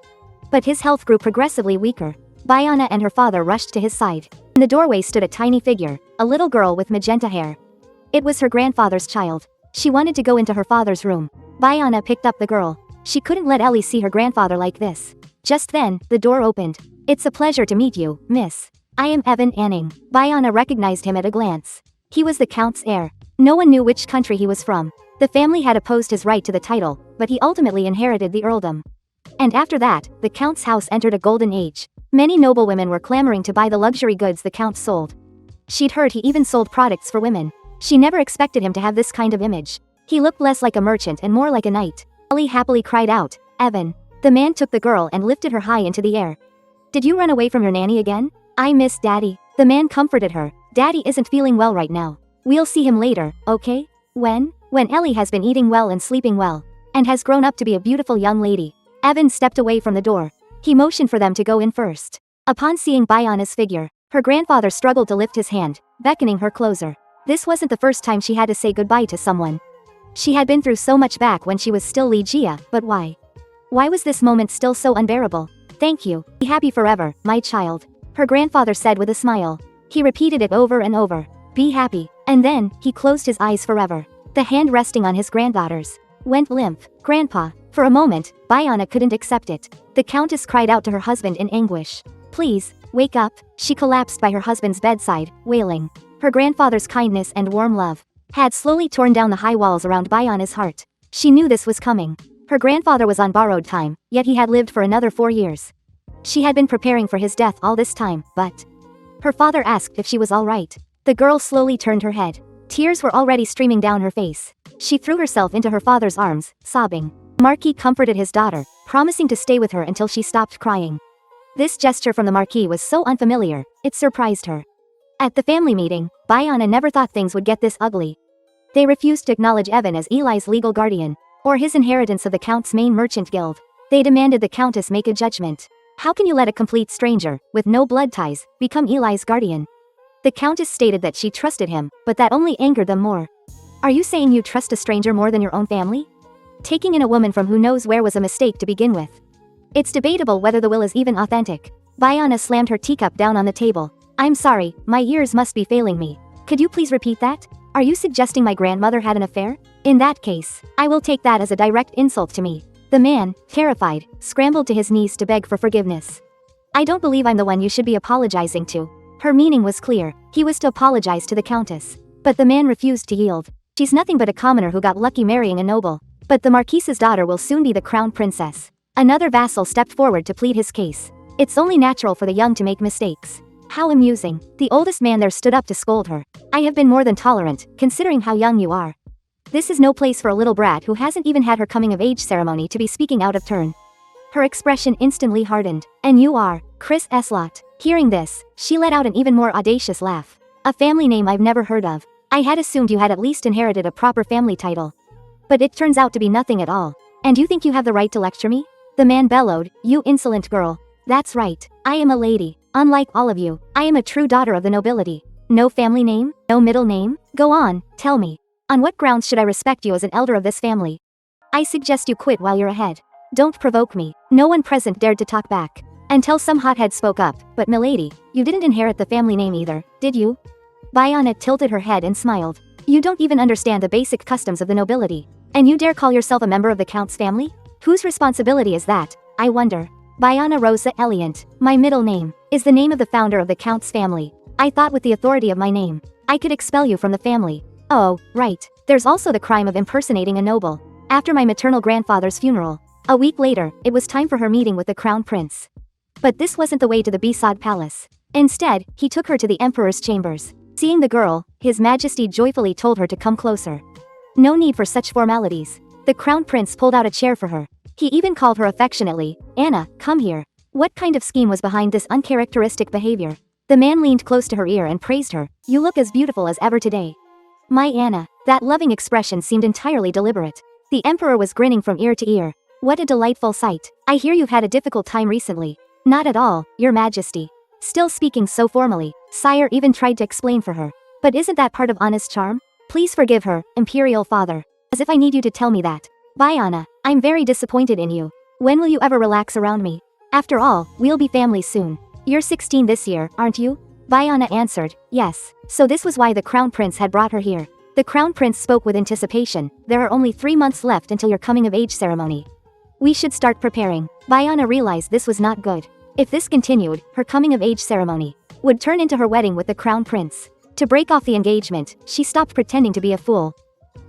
But his health grew progressively weaker. Bayana and her father rushed to his side. In the doorway stood a tiny figure, a little girl with magenta hair. It was her grandfather's child. She wanted to go into her father's room. Bayana picked up the girl. She couldn't let Ellie see her grandfather like this. Just then, the door opened. "It's a pleasure to meet you, miss. I am Evan Anning." Bayana recognized him at a glance. He was the count's heir. No one knew which country he was from. The family had opposed his right to the title, but he ultimately inherited the earldom. And after that, the count's house entered a golden age. Many noblewomen were clamoring to buy the luxury goods the count sold. She'd heard he even sold products for women. She never expected him to have this kind of image. He looked less like a merchant and more like a knight. Ellie happily cried out, "Evan." The man took the girl and lifted her high into the air. "Did you run away from your nanny again?" "I miss Daddy." The man comforted her. "Daddy isn't feeling well right now. We'll see him later, okay?" When Ellie has been eating well and sleeping well, and has grown up to be a beautiful young lady, Evan stepped away from the door. He motioned for them to go in first. Upon seeing Bayana's figure, her grandfather struggled to lift his hand, beckoning her closer. This wasn't the first time she had to say goodbye to someone. She had been through so much back when she was still Li Jia, but why? Why was this moment still so unbearable? "Thank you. Be happy forever, my child," her grandfather said with a smile. He repeated it over and over. "Be happy." And then, he closed his eyes forever. The hand resting on his granddaughter's went limp. "Grandpa." For a moment, Bayana couldn't accept it. The countess cried out to her husband in anguish. "Please, wake up." She collapsed by her husband's bedside, wailing. Her grandfather's kindness and warm love had slowly torn down the high walls around Bayana's heart. She knew this was coming. Her grandfather was on borrowed time, yet he had lived for another 4 years. She had been preparing for his death all this time, but her father asked if she was all right. The girl slowly turned her head. Tears were already streaming down her face. She threw herself into her father's arms, sobbing. Marquis comforted his daughter, promising to stay with her until she stopped crying. This gesture from the Marquis was so unfamiliar, it surprised her. At the family meeting, Bayana never thought things would get this ugly. They refused to acknowledge Evan as Eli's legal guardian, or his inheritance of the Count's main merchant guild. They demanded the Countess make a judgment. How can you let a complete stranger, with no blood ties, become Eli's guardian? The Countess stated that she trusted him, but that only angered them more. Are you saying you trust a stranger more than your own family? Taking in a woman from who knows where was a mistake to begin with. It's debatable whether the will is even authentic. Bayana slammed her teacup down on the table. I'm sorry, my ears must be failing me. Could you please repeat that? Are you suggesting my grandmother had an affair? In that case, I will take that as a direct insult to me. The man, terrified, scrambled to his knees to beg for forgiveness. I don't believe I'm the one you should be apologizing to. Her meaning was clear. He was to apologize to the Countess. But the man refused to yield. She's nothing but a commoner who got lucky marrying a noble. But the Marquise's daughter will soon be the crown princess. Another vassal stepped forward to plead his case. It's only natural for the young to make mistakes. How amusing. The oldest man there stood up to scold her. I have been more than tolerant, considering how young you are. This is no place for a little brat who hasn't even had her coming-of-age ceremony to be speaking out of turn. Her expression instantly hardened. And you are, Chris Eslott. Hearing this, she let out an even more audacious laugh. A family name I've never heard of. I had assumed you had at least inherited a proper family title. But it turns out to be nothing at all. And you think you have the right to lecture me? The man bellowed, you insolent girl. That's right, I am a lady. Unlike all of you, I am a true daughter of the nobility. No family name? No middle name? Go on, tell me. On what grounds should I respect you as an elder of this family? I suggest you quit while you're ahead. Don't provoke me. No one present dared to talk back. Until some hothead spoke up, but milady, you didn't inherit the family name either, did you? Bayana tilted her head and smiled. You don't even understand the basic customs of the nobility. And you dare call yourself a member of the Count's family? Whose responsibility is that, I wonder? Bayana Rosa Eliant, my middle name, is the name of the founder of the Count's family. I thought with the authority of my name, I could expel you from the family. Oh, right. There's also the crime of impersonating a noble. After my maternal grandfather's funeral, a week later, it was time for her meeting with the crown prince. But this wasn't the way to the Besod Palace. Instead, he took her to the emperor's chambers. Seeing the girl, His Majesty joyfully told her to come closer. No need for such formalities. The crown prince pulled out a chair for her. He even called her affectionately, Anna, come here. What kind of scheme was behind this uncharacteristic behavior? The man leaned close to her ear and praised her. You look as beautiful as ever today. My Anna. That loving expression seemed entirely deliberate. The emperor was grinning from ear to ear. What a delightful sight. I hear you've had a difficult time recently. Not at all, Your Majesty. Still speaking so formally, Sire even tried to explain for her. But isn't that part of honest charm? Please forgive her, Imperial Father. As if I need you to tell me that. Bayana, I'm very disappointed in you. When will you ever relax around me? After all, we'll be family soon. You're 16 this year, aren't you? Bayana answered, yes. So this was why the crown prince had brought her here. The crown prince spoke with anticipation. There are only 3 months left until your coming-of-age ceremony. We should start preparing. Bayana realized this was not good. If this continued, her coming-of-age ceremony would turn into her wedding with the crown prince. To break off the engagement, she stopped pretending to be a fool.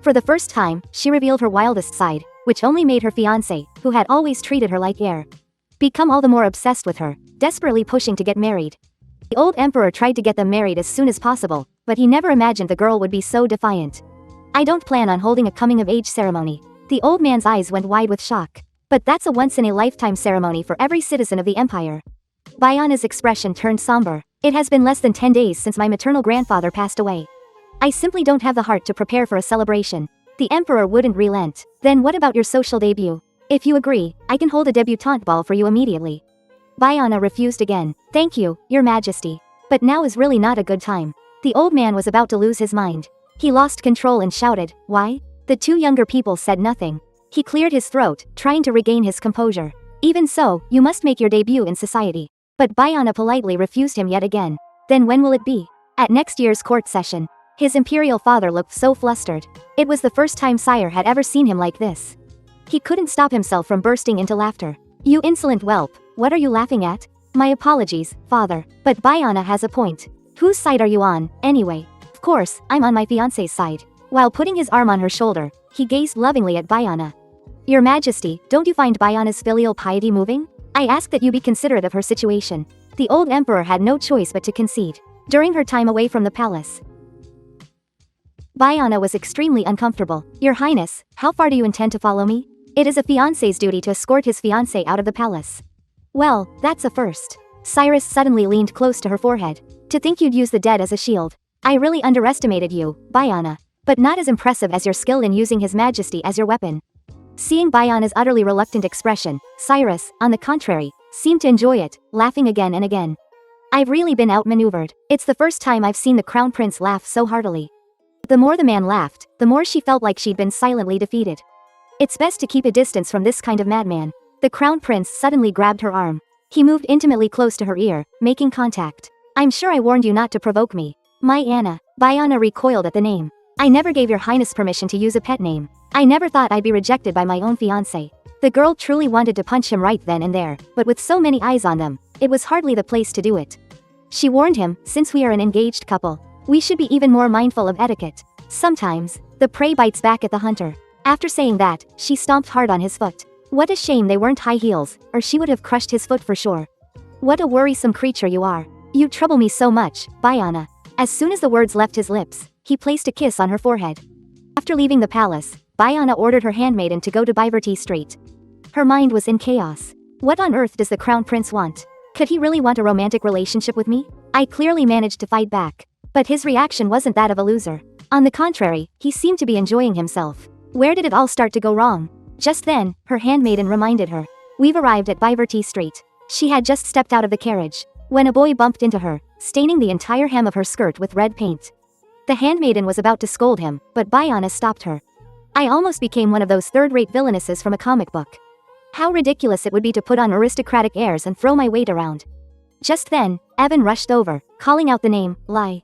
For the first time, she revealed her wildest side, which only made her fiancé, who had always treated her like air, become all the more obsessed with her, desperately pushing to get married. The old emperor tried to get them married as soon as possible, but he never imagined the girl would be so defiant. I don't plan on holding a coming-of-age ceremony. The old man's eyes went wide with shock. But that's a once-in-a-lifetime ceremony for every citizen of the empire. Bayana's expression turned somber. It has been less than 10 days since my maternal grandfather passed away. I simply don't have the heart to prepare for a celebration. The emperor wouldn't relent. Then what about your social debut? If you agree, I can hold a debutante ball for you immediately. Bayana refused again. Thank you, Your Majesty. But now is really not a good time. The old man was about to lose his mind. He lost control and shouted, why? The 2 younger people said nothing. He cleared his throat, trying to regain his composure. Even so, you must make your debut in society. But Bayana politely refused him yet again. Then when will it be? At next year's court session. His imperial father looked so flustered. It was the first time Sire had ever seen him like this. He couldn't stop himself from bursting into laughter. You insolent whelp, what are you laughing at? My apologies, father, but Bayana has a point. Whose side are you on, anyway? Of course, I'm on my fiancé's side. While putting his arm on her shoulder, he gazed lovingly at Bayana. Your Majesty, don't you find Bayana's filial piety moving? I ask that you be considerate of her situation. The old emperor had no choice but to concede. during her time away from the palace. Bayana was extremely uncomfortable. Your Highness, how far do you intend to follow me? It is a fiancé's duty to escort his fiancée out of the palace. Well, that's a first. Cyrus suddenly leaned close to her forehead. To think you'd use the dead as a shield. I really underestimated you, Bayana. But not as impressive as your skill in using his majesty as your weapon. Seeing Bayana's utterly reluctant expression, Cyrus, on the contrary, seemed to enjoy it, laughing again and again. I've really been outmaneuvered. It's the first time I've seen the crown prince laugh so heartily. The more the man laughed, the more she felt like she'd been silently defeated. It's best to keep a distance from this kind of madman. The crown prince suddenly grabbed her arm. He moved intimately close to her ear, making contact. I'm sure I warned you not to provoke me. My Anna. Bayana recoiled at the name. I never gave your highness permission to use a pet name. I never thought I'd be rejected by my own fiancé. The girl truly wanted to punch him right then and there, but with so many eyes on them, it was hardly the place to do it. She warned him, since we are an engaged couple, we should be even more mindful of etiquette. Sometimes, the prey bites back at the hunter. After saying that, she stomped hard on his foot. What a shame they weren't high heels, or she would have crushed his foot for sure. What a worrisome creature you are. You trouble me so much, Bayana. As soon as the words left his lips, he placed a kiss on her forehead. After leaving the palace, Bayana ordered her handmaiden to go to Biverty Street. Her mind was in chaos. What on earth does the crown prince want? Could he really want a romantic relationship with me? I clearly managed to fight back. But his reaction wasn't that of a loser. On the contrary, he seemed to be enjoying himself. Where did it all start to go wrong? Just then, her handmaiden reminded her. We've arrived at Biverty Street. She had just stepped out of the carriage when a boy bumped into her, staining the entire hem of her skirt with red paint. The handmaiden was about to scold him, but Bayana stopped her. I almost became one of those third-rate villainesses from a comic book. How ridiculous it would be to put on aristocratic airs and throw my weight around. Just then, Evan rushed over, calling out the name, Lai.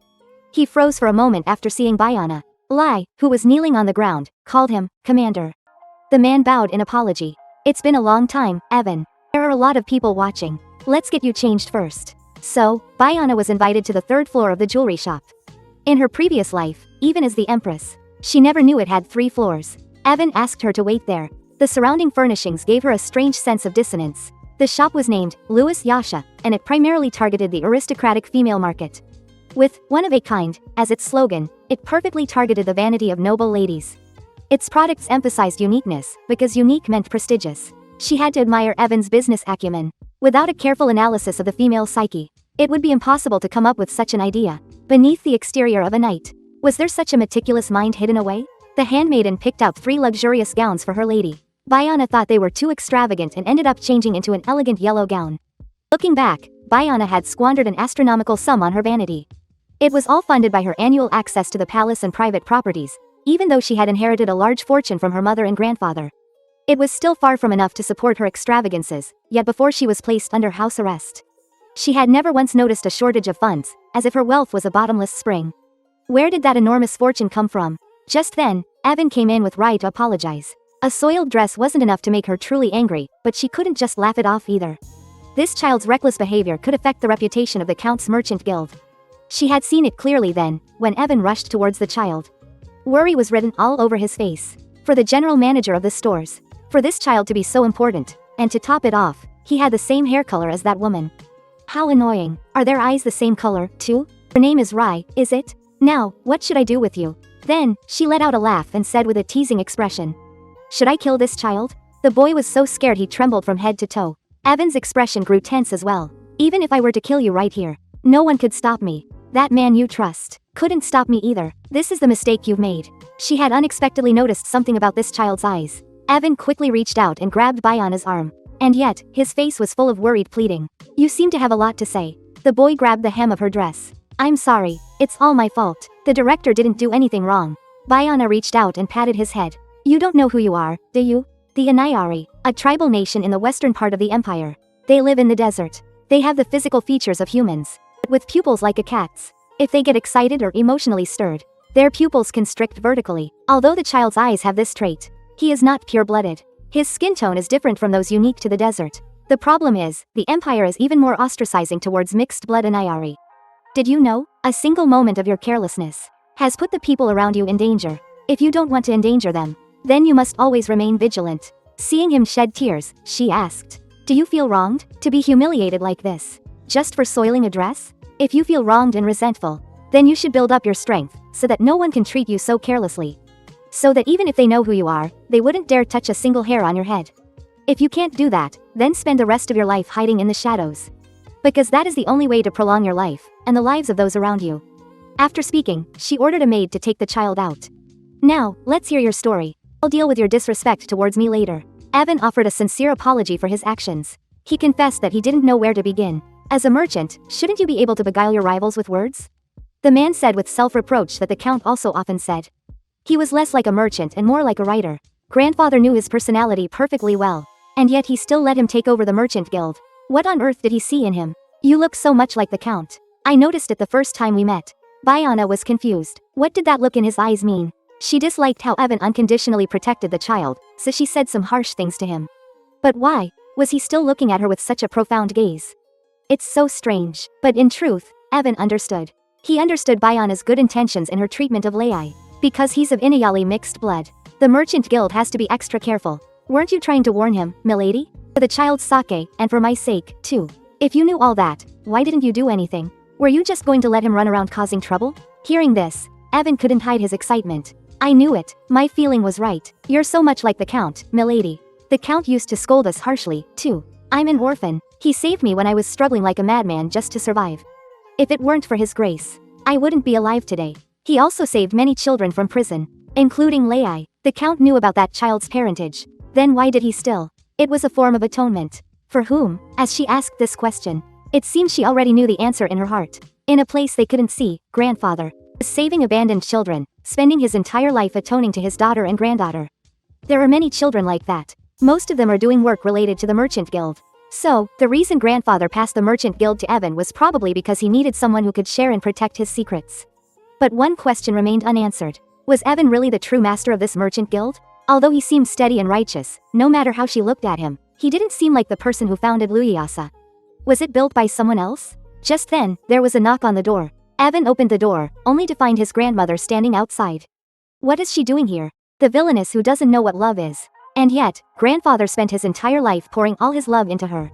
He froze for a moment after seeing Bayana. Lai, who was kneeling on the ground, called him, Commander. The man bowed in apology. It's been a long time, Evan. There are a lot of people watching. Let's get you changed first. So, Bayana was invited to the third floor of the jewelry shop. In her previous life, even as the Empress, she never knew it had 3 floors. Evan asked her to wait there. The surrounding furnishings gave her a strange sense of dissonance. The shop was named Louis Yasha, and it primarily targeted the aristocratic female market. With one of a kind as its slogan, it perfectly targeted the vanity of noble ladies. Its products emphasized uniqueness, because unique meant prestigious. She had to admire Evan's business acumen. Without a careful analysis of the female psyche, it would be impossible to come up with such an idea. Beneath the exterior of a knight, was there such a meticulous mind hidden away? The handmaiden picked out 3 luxurious gowns for her lady. Bayana thought they were too extravagant and ended up changing into an elegant yellow gown. Looking back, Bayana had squandered an astronomical sum on her vanity. It was all funded by her annual access to the palace and private properties, even though she had inherited a large fortune from her mother and grandfather. It was still far from enough to support her extravagances, yet before she was placed under house arrest, she had never once noticed a shortage of funds, as if her wealth was a bottomless spring. Where did that enormous fortune come from? Just then, Evan came in with Rai to apologize. A soiled dress wasn't enough to make her truly angry, but she couldn't just laugh it off either. This child's reckless behavior could affect the reputation of the Count's Merchant Guild. She had seen it clearly then, when Evan rushed towards the child. Worry was written all over his face. For the general manager of the stores. For this child to be so important, and to top it off, he had the same hair color as that woman. How annoying. Are their eyes the same color, too? Her name is Rai, is it? Now, what should I do with you? Then, she let out a laugh and said with a teasing expression. Should I kill this child? The boy was so scared he trembled from head to toe. Evan's expression grew tense as well. Even if I were to kill you right here, no one could stop me. That man you trust couldn't stop me either. This is the mistake you've made. She had unexpectedly noticed something about this child's eyes. Evan quickly reached out and grabbed Bayana's arm. And yet, his face was full of worried pleading. You seem to have a lot to say. The boy grabbed the hem of her dress. I'm sorry, it's all my fault. The director didn't do anything wrong. Bayana reached out and patted his head. You don't know who you are, do you? The Inayari, a tribal nation in the western part of the empire. They live in the desert. They have the physical features of humans, but with pupils like a cat's. If they get excited or emotionally stirred, their pupils constrict vertically. Although the child's eyes have this trait, he is not pure-blooded. His skin tone is different from those unique to the desert. The problem is, the empire is even more ostracizing towards mixed-blood Inayari. Did you know? A single moment of your carelessness has put the people around you in danger. If you don't want to endanger them, then you must always remain vigilant. Seeing him shed tears, she asked, do you feel wronged? To be humiliated like this? Just for soiling a dress? If you feel wronged and resentful, then you should build up your strength, so that no one can treat you so carelessly. So that even if they know who you are, they wouldn't dare touch a single hair on your head. If you can't do that, then spend the rest of your life hiding in the shadows. Because that is the only way to prolong your life, and the lives of those around you. After speaking, she ordered a maid to take the child out. Now, let's hear your story. I'll deal with your disrespect towards me later. Evan offered a sincere apology for his actions. He confessed that he didn't know where to begin. As a merchant, shouldn't you be able to beguile your rivals with words? The man said with self-reproach that the Count also often said. He was less like a merchant and more like a writer. Grandfather knew his personality perfectly well. And yet he still let him take over the merchant guild. What on earth did he see in him? You look so much like the Count. I noticed it the first time we met. Bayana was confused. What did that look in his eyes mean? She disliked how Evan unconditionally protected the child, so she said some harsh things to him. But why? Was he still looking at her with such a profound gaze? It's so strange. But in truth, Evan understood. He understood Bayana's good intentions in her treatment of Lei. Because he's of Inuyali mixed blood. The merchant guild has to be extra careful. Weren't you trying to warn him, milady? For the child's sake, and for my sake, too. If you knew all that, why didn't you do anything? Were you just going to let him run around causing trouble? Hearing this, Evan couldn't hide his excitement. I knew it. My feeling was right. You're so much like the Count, milady. The Count used to scold us harshly, too. I'm an orphan. He saved me when I was struggling like a madman just to survive. If it weren't for his grace, I wouldn't be alive today. He also saved many children from prison, including Lei. The Count knew about that child's parentage. Then why did he still? It was a form of atonement. For whom? As she asked this question, it seemed she already knew the answer in her heart. In a place they couldn't see, grandfather was saving abandoned children, spending his entire life atoning to his daughter and granddaughter. There are many children like that. Most of them are doing work related to the Merchant Guild. So, the reason grandfather passed the Merchant Guild to Evan was probably because he needed someone who could share and protect his secrets. But one question remained unanswered. Was Evan really the true master of this Merchant Guild? Although he seemed steady and righteous, no matter how she looked at him, he didn't seem like the person who founded Wuxia. Was it built by someone else? Just then, there was a knock on the door. Evan opened the door, only to find his grandmother standing outside. What is she doing here? The villainess who doesn't know what love is. And yet, grandfather spent his entire life pouring all his love into her.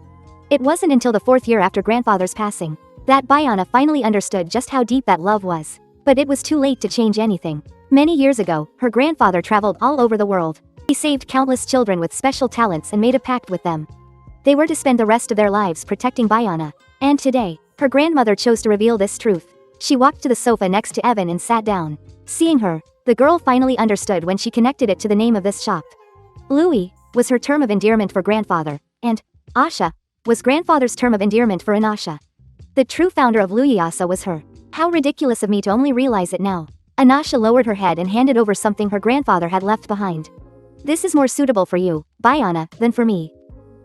It wasn't until the 4th year after grandfather's passing that Bayana finally understood just how deep that love was. But it was too late to change anything. Many years ago, her grandfather traveled all over the world. He saved countless children with special talents and made a pact with them. They were to spend the rest of their lives protecting Bayana. And today, her grandmother chose to reveal this truth. She walked to the sofa next to Evan and sat down. Seeing her, the girl finally understood when she connected it to the name of this shop. Louis was her term of endearment for grandfather, and Asha was grandfather's term of endearment for Inasha. The true founder of Wuxia was her. How ridiculous of me to only realize it now. Inasha lowered her head and handed over something her grandfather had left behind. This is more suitable for you, Bayana, than for me.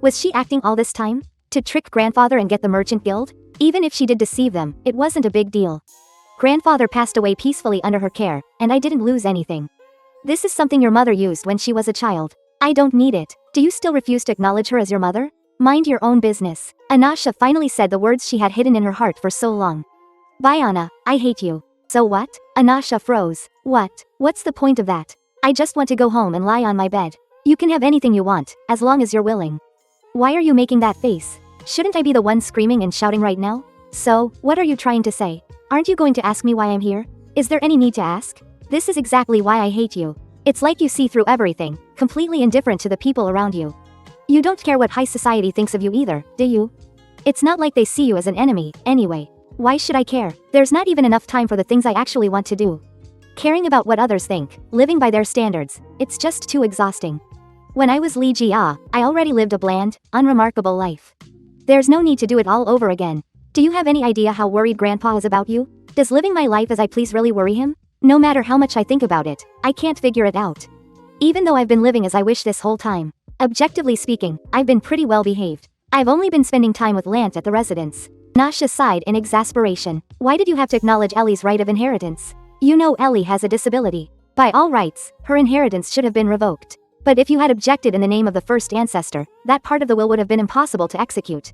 Was she acting all this time? To trick grandfather and get the Merchant Guild? Even if she did deceive them, it wasn't a big deal. Grandfather passed away peacefully under her care, and I didn't lose anything. This is something your mother used when she was a child. I don't need it. Do you still refuse to acknowledge her as your mother? Mind your own business. Inasha finally said the words she had hidden in her heart for so long. Bayana, I hate you. So what? Inasha froze. What? What's the point of that? I just want to go home and lie on my bed. You can have anything you want, as long as you're willing. Why are you making that face? Shouldn't I be the one screaming and shouting right now? So, what are you trying to say? Aren't you going to ask me why I'm here? Is there any need to ask? This is exactly why I hate you. It's like you see through everything, completely indifferent to the people around you. You don't care what high society thinks of you either, do you? It's not like they see you as an enemy, anyway. Why should I care? There's not even enough time for the things I actually want to do. Caring about what others think, living by their standards, it's just too exhausting. When I was Li Jia, I already lived a bland, unremarkable life. There's no need to do it all over again. Do you have any idea how worried Grandpa is about you? Does living my life as I please really worry him? No matter how much I think about it, I can't figure it out. Even though I've been living as I wish this whole time. Objectively speaking, I've been pretty well behaved. I've only been spending time with Lant at the residence. Nasha sighed in exasperation. Why did you have to acknowledge Ellie's right of inheritance? You know Ellie has a disability. By all rights, her inheritance should have been revoked. But if you had objected in the name of the first ancestor, that part of the will would have been impossible to execute.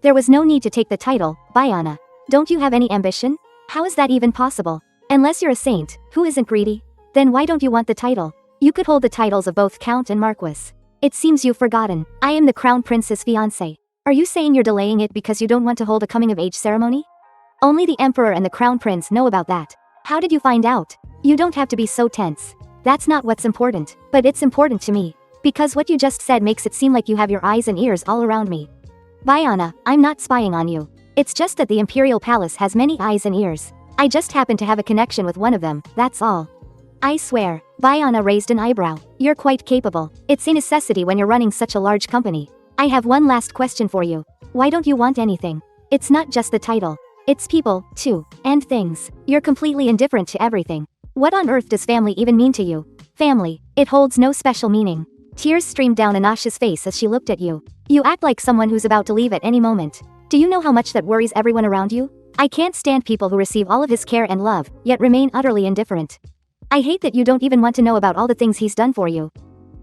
There was no need to take the title, Bayana. Don't you have any ambition? How is that even possible? Unless you're a saint, who isn't greedy? Then why don't you want the title? You could hold the titles of both Count and Marquis. It seems you've forgotten. I am the Crown Prince's fiancé. Are you saying you're delaying it because you don't want to hold a coming-of-age ceremony? Only the emperor and the crown prince know about that. How did you find out? You don't have to be so tense. That's not what's important, but it's important to me. Because what you just said makes it seem like you have your eyes and ears all around me. Bayana, I'm not spying on you. It's just that the Imperial Palace has many eyes and ears. I just happen to have a connection with one of them, that's all. I swear. Bayana raised an eyebrow. You're quite capable. It's a necessity when you're running such a large company. I have one last question for you. Why don't you want anything? It's not just the title. It's people, too, and things. You're completely indifferent to everything. What on earth does family even mean to you? Family. It holds no special meaning. Tears streamed down Anasha's face as she looked at you. You act like someone who's about to leave at any moment. Do you know how much that worries everyone around you? I can't stand people who receive all of his care and love, yet remain utterly indifferent. I hate that you don't even want to know about all the things he's done for you.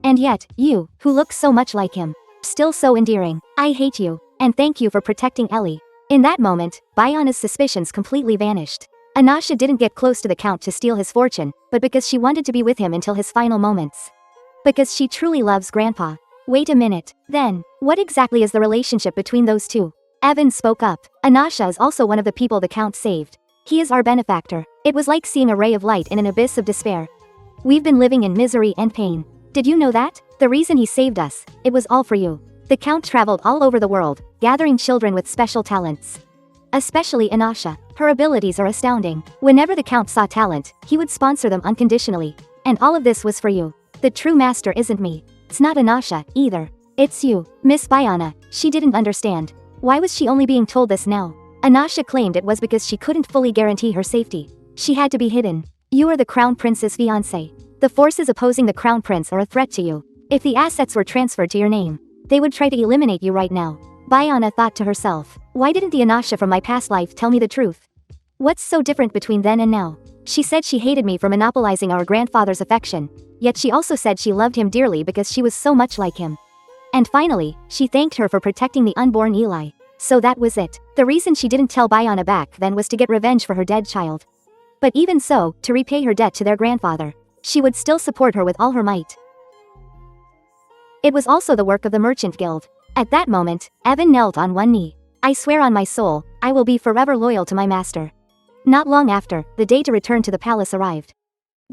And yet, you, who looks so much like him, still so endearing. I hate you, and thank you for protecting Ellie. In that moment, Bayana's suspicions completely vanished. Anasha didn't get close to the Count to steal his fortune, but because she wanted to be with him until his final moments. Because she truly loves Grandpa. Wait a minute, then, what exactly is the relationship between those two? Evan spoke up. Anasha is also one of the people the Count saved. He is our benefactor. It was like seeing a ray of light in an abyss of despair. We've been living in misery and pain. Did you know that? The reason he saved us, it was all for you. The Count traveled all over the world, gathering children with special talents. Especially Anasha. Her abilities are astounding. Whenever the Count saw talent, he would sponsor them unconditionally. And all of this was for you. The true master isn't me. It's not Anasha, either. It's you, Miss Bayana. She didn't understand. Why was she only being told this now? Anasha claimed it was because she couldn't fully guarantee her safety. She had to be hidden. You are the Crown Prince's fiancé. The forces opposing the Crown Prince are a threat to you. If the assets were transferred to your name, they would try to eliminate you right now. Bayana thought to herself, why didn't the Anasha from my past life tell me the truth? What's so different between then and now? She said she hated me for monopolizing our grandfather's affection, yet she also said she loved him dearly because she was so much like him. And finally, she thanked her for protecting the unborn Eli. So that was it. The reason she didn't tell Bayana back then was to get revenge for her dead child. But even so, to repay her debt to their grandfather, she would still support her with all her might. It was also the work of the Merchant Guild. At that moment, Evan knelt on one knee. I swear on my soul, I will be forever loyal to my master. Not long after, the day to return to the palace arrived.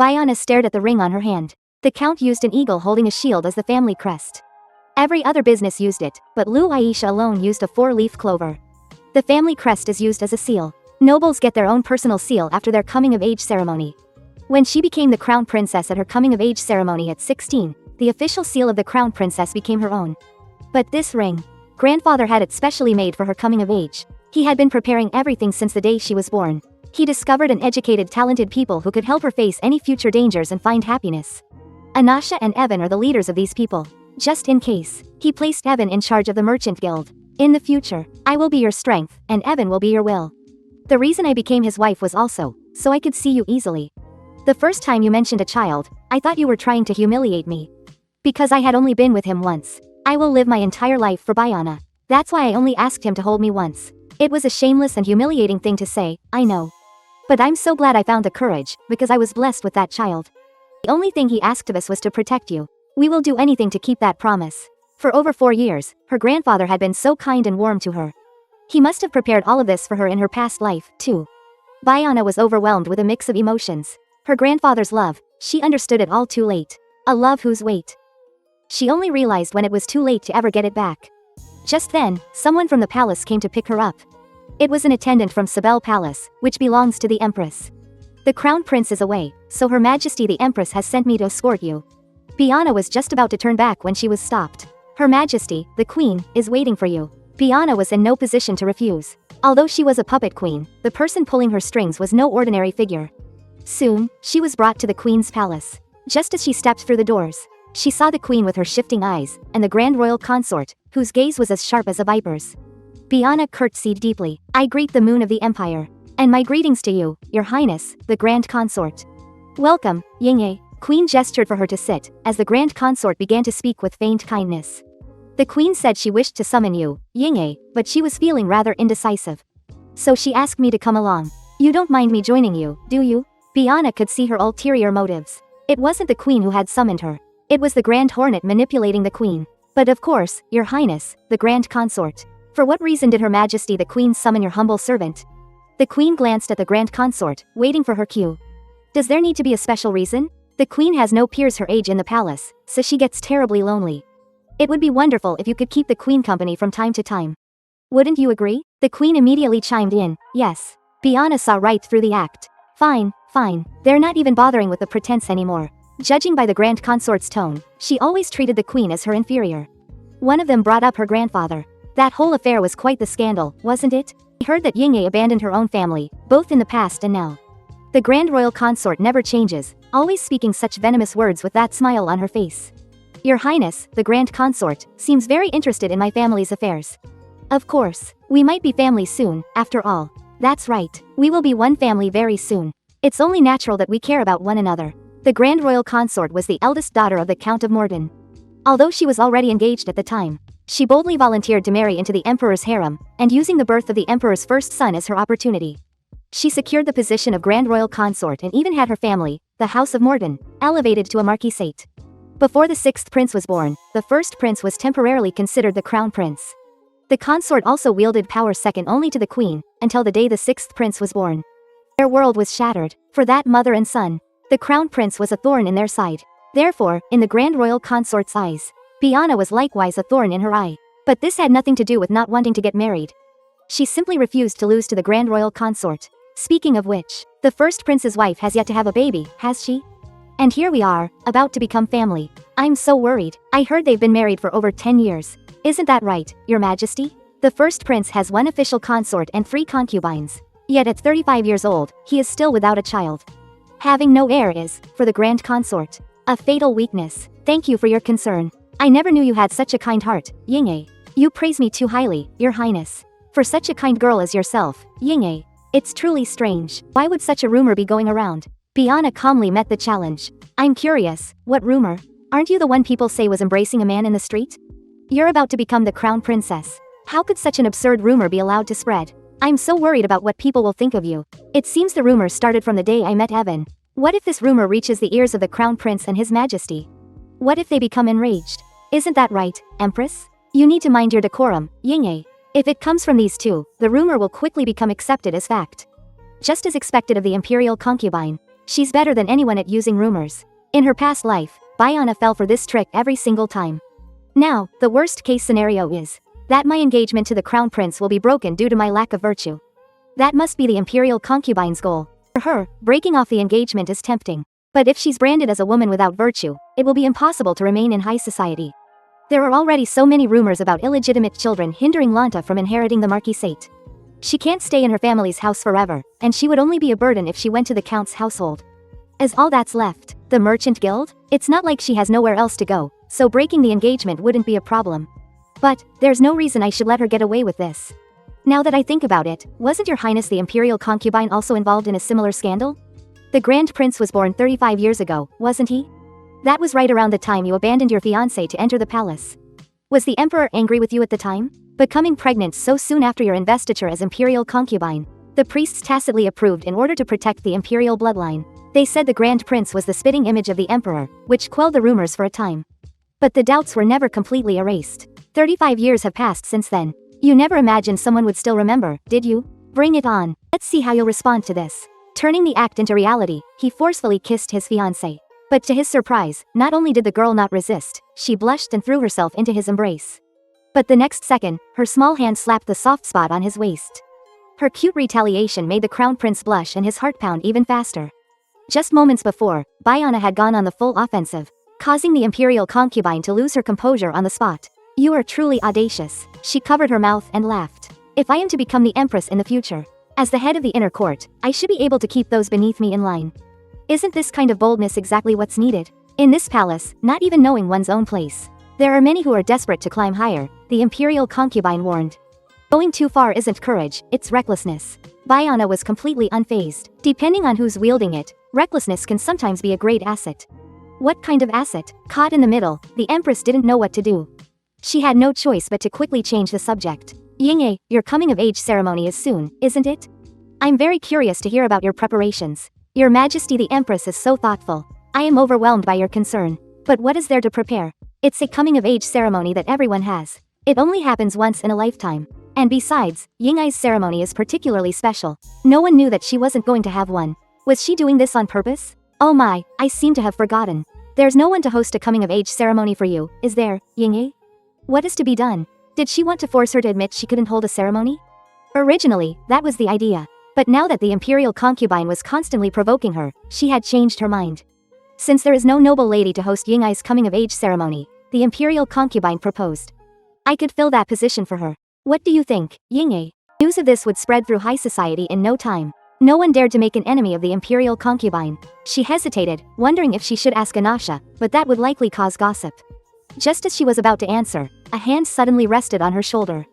Bayana stared at the ring on her hand. The Count used an eagle holding a shield as the family crest. Every other business used it, but Lu Aisha alone used a 4-leaf clover. The family crest is used as a seal. Nobles get their own personal seal after their coming-of-age ceremony. When she became the crown princess at her coming-of-age ceremony at 16, the official seal of the crown princess became her own. But this ring, grandfather had it specially made for her coming of age. He had been preparing everything since the day she was born. He discovered and educated talented people who could help her face any future dangers and find happiness. Anasha and Evan are the leaders of these people. Just in case, he placed Evan in charge of the Merchant Guild. In the future, I will be your strength, and Evan will be your will. The reason I became his wife was also, so I could see you easily. The first time you mentioned a child, I thought you were trying to humiliate me. Because I had only been with him once. I will live my entire life for Bayana. That's why I only asked him to hold me once. It was a shameless and humiliating thing to say, I know. But I'm so glad I found the courage, because I was blessed with that child. The only thing he asked of us was to protect you. We will do anything to keep that promise. For over 4 years, her grandfather had been so kind and warm to her. He must have prepared all of this for her in her past life, too. Bayana was overwhelmed with a mix of emotions. Her grandfather's love, she understood it all too late. A love whose weight she only realized when it was too late to ever get it back. Just then, someone from the palace came to pick her up. It was an attendant from Sabel Palace, which belongs to the Empress. The Crown Prince is away, so Her Majesty the Empress has sent me to escort you. Bayana was just about to turn back when she was stopped. Her Majesty, the Queen, is waiting for you. Bayana was in no position to refuse. Although she was a puppet queen, the person pulling her strings was no ordinary figure. Soon, she was brought to the Queen's palace. Just as she stepped through the doors, she saw the Queen with her shifting eyes, and the Grand Royal Consort, whose gaze was as sharp as a viper's. Bayana curtsied deeply. I greet the moon of the Empire. And my greetings to you, Your Highness, the Grand Consort. Welcome, Yingye. Queen gestured for her to sit, as the Grand Consort began to speak with feigned kindness. The Queen said she wished to summon you, Yingye, but she was feeling rather indecisive. So she asked me to come along. You don't mind me joining you, do you? Bayana could see her ulterior motives. It wasn't the Queen who had summoned her. It was the Grand Hornet manipulating the Queen. But of course, Your Highness, the Grand Consort. For what reason did Her Majesty the Queen summon your humble servant? The queen glanced at the grand consort, waiting for her cue. Does there need to be a special reason? The queen has no peers her age in the palace, so she gets terribly lonely. It would be wonderful if you could keep the queen company from time to time. Wouldn't you agree? The queen immediately chimed in, yes. Biana saw right through the act. Fine, fine. They're not even bothering with the pretense anymore. Judging by the grand consort's tone, she always treated the queen as her inferior. One of them brought up her grandfather. That whole affair was quite the scandal, wasn't it? I heard that Yingye abandoned her own family, both in the past and now. The grand royal consort never changes, always speaking such venomous words with that smile on her face. Your Highness, the grand consort, seems very interested in my family's affairs. Of course, we might be family soon, after all. That's right, we will be one family very soon. It's only natural that we care about one another. The grand royal consort was the eldest daughter of the Count of Morden. Although she was already engaged at the time, she boldly volunteered to marry into the emperor's harem, and using the birth of the emperor's first son as her opportunity. She secured the position of grand royal consort and even had her family, the House of Morden, elevated to a marquisate. Before the sixth prince was born, the first prince was temporarily considered the crown prince. The consort also wielded power second only to the queen, until the day the sixth prince was born. Their world was shattered. For that mother and son, the crown prince was a thorn in their side. Therefore, in the grand royal consort's eyes, Biana was likewise a thorn in her eye. But this had nothing to do with not wanting to get married. She simply refused to lose to the grand royal consort. Speaking of which, the first prince's wife has yet to have a baby, has she? And here we are, about to become family. I'm so worried. I heard they've been married for over 10 years. Isn't that right, Your Majesty? The first prince has one official consort and 3 concubines. Yet at 35 years old, he is still without a child. Having no heir is, for the grand consort, a fatal weakness. Thank you for your concern. I never knew you had such a kind heart, Yingye. You praise me too highly, Your Highness. For such a kind girl as yourself, Yingye. It's truly strange. Why would such a rumor be going around? Biana calmly met the challenge. I'm curious, what rumor? Aren't you the one people say was embracing a man in the street? You're about to become the crown princess. How could such an absurd rumor be allowed to spread? I'm so worried about what people will think of you. It seems the rumor started from the day I met Evan. What if this rumor reaches the ears of the crown prince and his majesty? What if they become enraged? Isn't that right, Empress? You need to mind your decorum, Yingye. If it comes from these two, the rumor will quickly become accepted as fact. Just as expected of the imperial concubine, she's better than anyone at using rumors. In her past life, Biana fell for this trick every single time. Now, the worst case scenario is that my engagement to the crown prince will be broken due to my lack of virtue. That must be the imperial concubine's goal. For her, breaking off the engagement is tempting. But if she's branded as a woman without virtue, it will be impossible to remain in high society. There are already so many rumors about illegitimate children hindering Lanta from inheriting the marquisate. She can't stay in her family's house forever, and she would only be a burden if she went to the count's household. As all that's left, the merchant guild? It's not like she has nowhere else to go, so breaking the engagement wouldn't be a problem. But, there's no reason I should let her get away with this. Now that I think about it, wasn't Your Highness the imperial concubine also involved in a similar scandal? The Grand Prince was born 35 years ago, wasn't he? That was right around the time you abandoned your fiancé to enter the palace. Was the emperor angry with you at the time? Becoming pregnant so soon after your investiture as imperial concubine, the priests tacitly approved in order to protect the imperial bloodline. They said the Grand Prince was the spitting image of the emperor, which quelled the rumors for a time. But the doubts were never completely erased. 35 years have passed since then. You never imagined someone would still remember, did you? Bring it on. Let's see how you'll respond to this. Turning the act into reality, he forcefully kissed his fiancée. But to his surprise, not only did the girl not resist, she blushed and threw herself into his embrace. But the next second, her small hand slapped the soft spot on his waist. Her cute retaliation made the crown prince blush and his heart pound even faster. Just moments before, Biana had gone on the full offensive, causing the imperial concubine to lose her composure on the spot. You are truly audacious. She covered her mouth and laughed. If I am to become the empress in the future, as the head of the inner court, I should be able to keep those beneath me in line. Isn't this kind of boldness exactly what's needed? In this palace, not even knowing one's own place. There are many who are desperate to climb higher, the imperial concubine warned. Going too far isn't courage, it's recklessness. Biana was completely unfazed. Depending on who's wielding it, recklessness can sometimes be a great asset. What kind of asset? Caught in the middle, the empress didn't know what to do. She had no choice but to quickly change the subject. Yingye, your coming-of-age ceremony is soon, isn't it? I'm very curious to hear about your preparations. Your Majesty the Empress is so thoughtful. I am overwhelmed by your concern. But what is there to prepare? It's a coming-of-age ceremony that everyone has. It only happens once in a lifetime. And besides, Yingai's ceremony is particularly special. No one knew that she wasn't going to have one. Was she doing this on purpose? Oh my, I seem to have forgotten. There's no one to host a coming-of-age ceremony for you, is there, Yingai? What is to be done? Did she want to force her to admit she couldn't hold a ceremony? Originally, that was the idea. But now that the imperial concubine was constantly provoking her, she had changed her mind. Since there is no noble lady to host Yingai's coming-of-age ceremony, the imperial concubine proposed. I could fill that position for her. What do you think, Yingai? News of this would spread through high society in no time. No one dared to make an enemy of the imperial concubine. She hesitated, wondering if she should ask Xianxia, but that would likely cause gossip. Just as she was about to answer, a hand suddenly rested on her shoulder.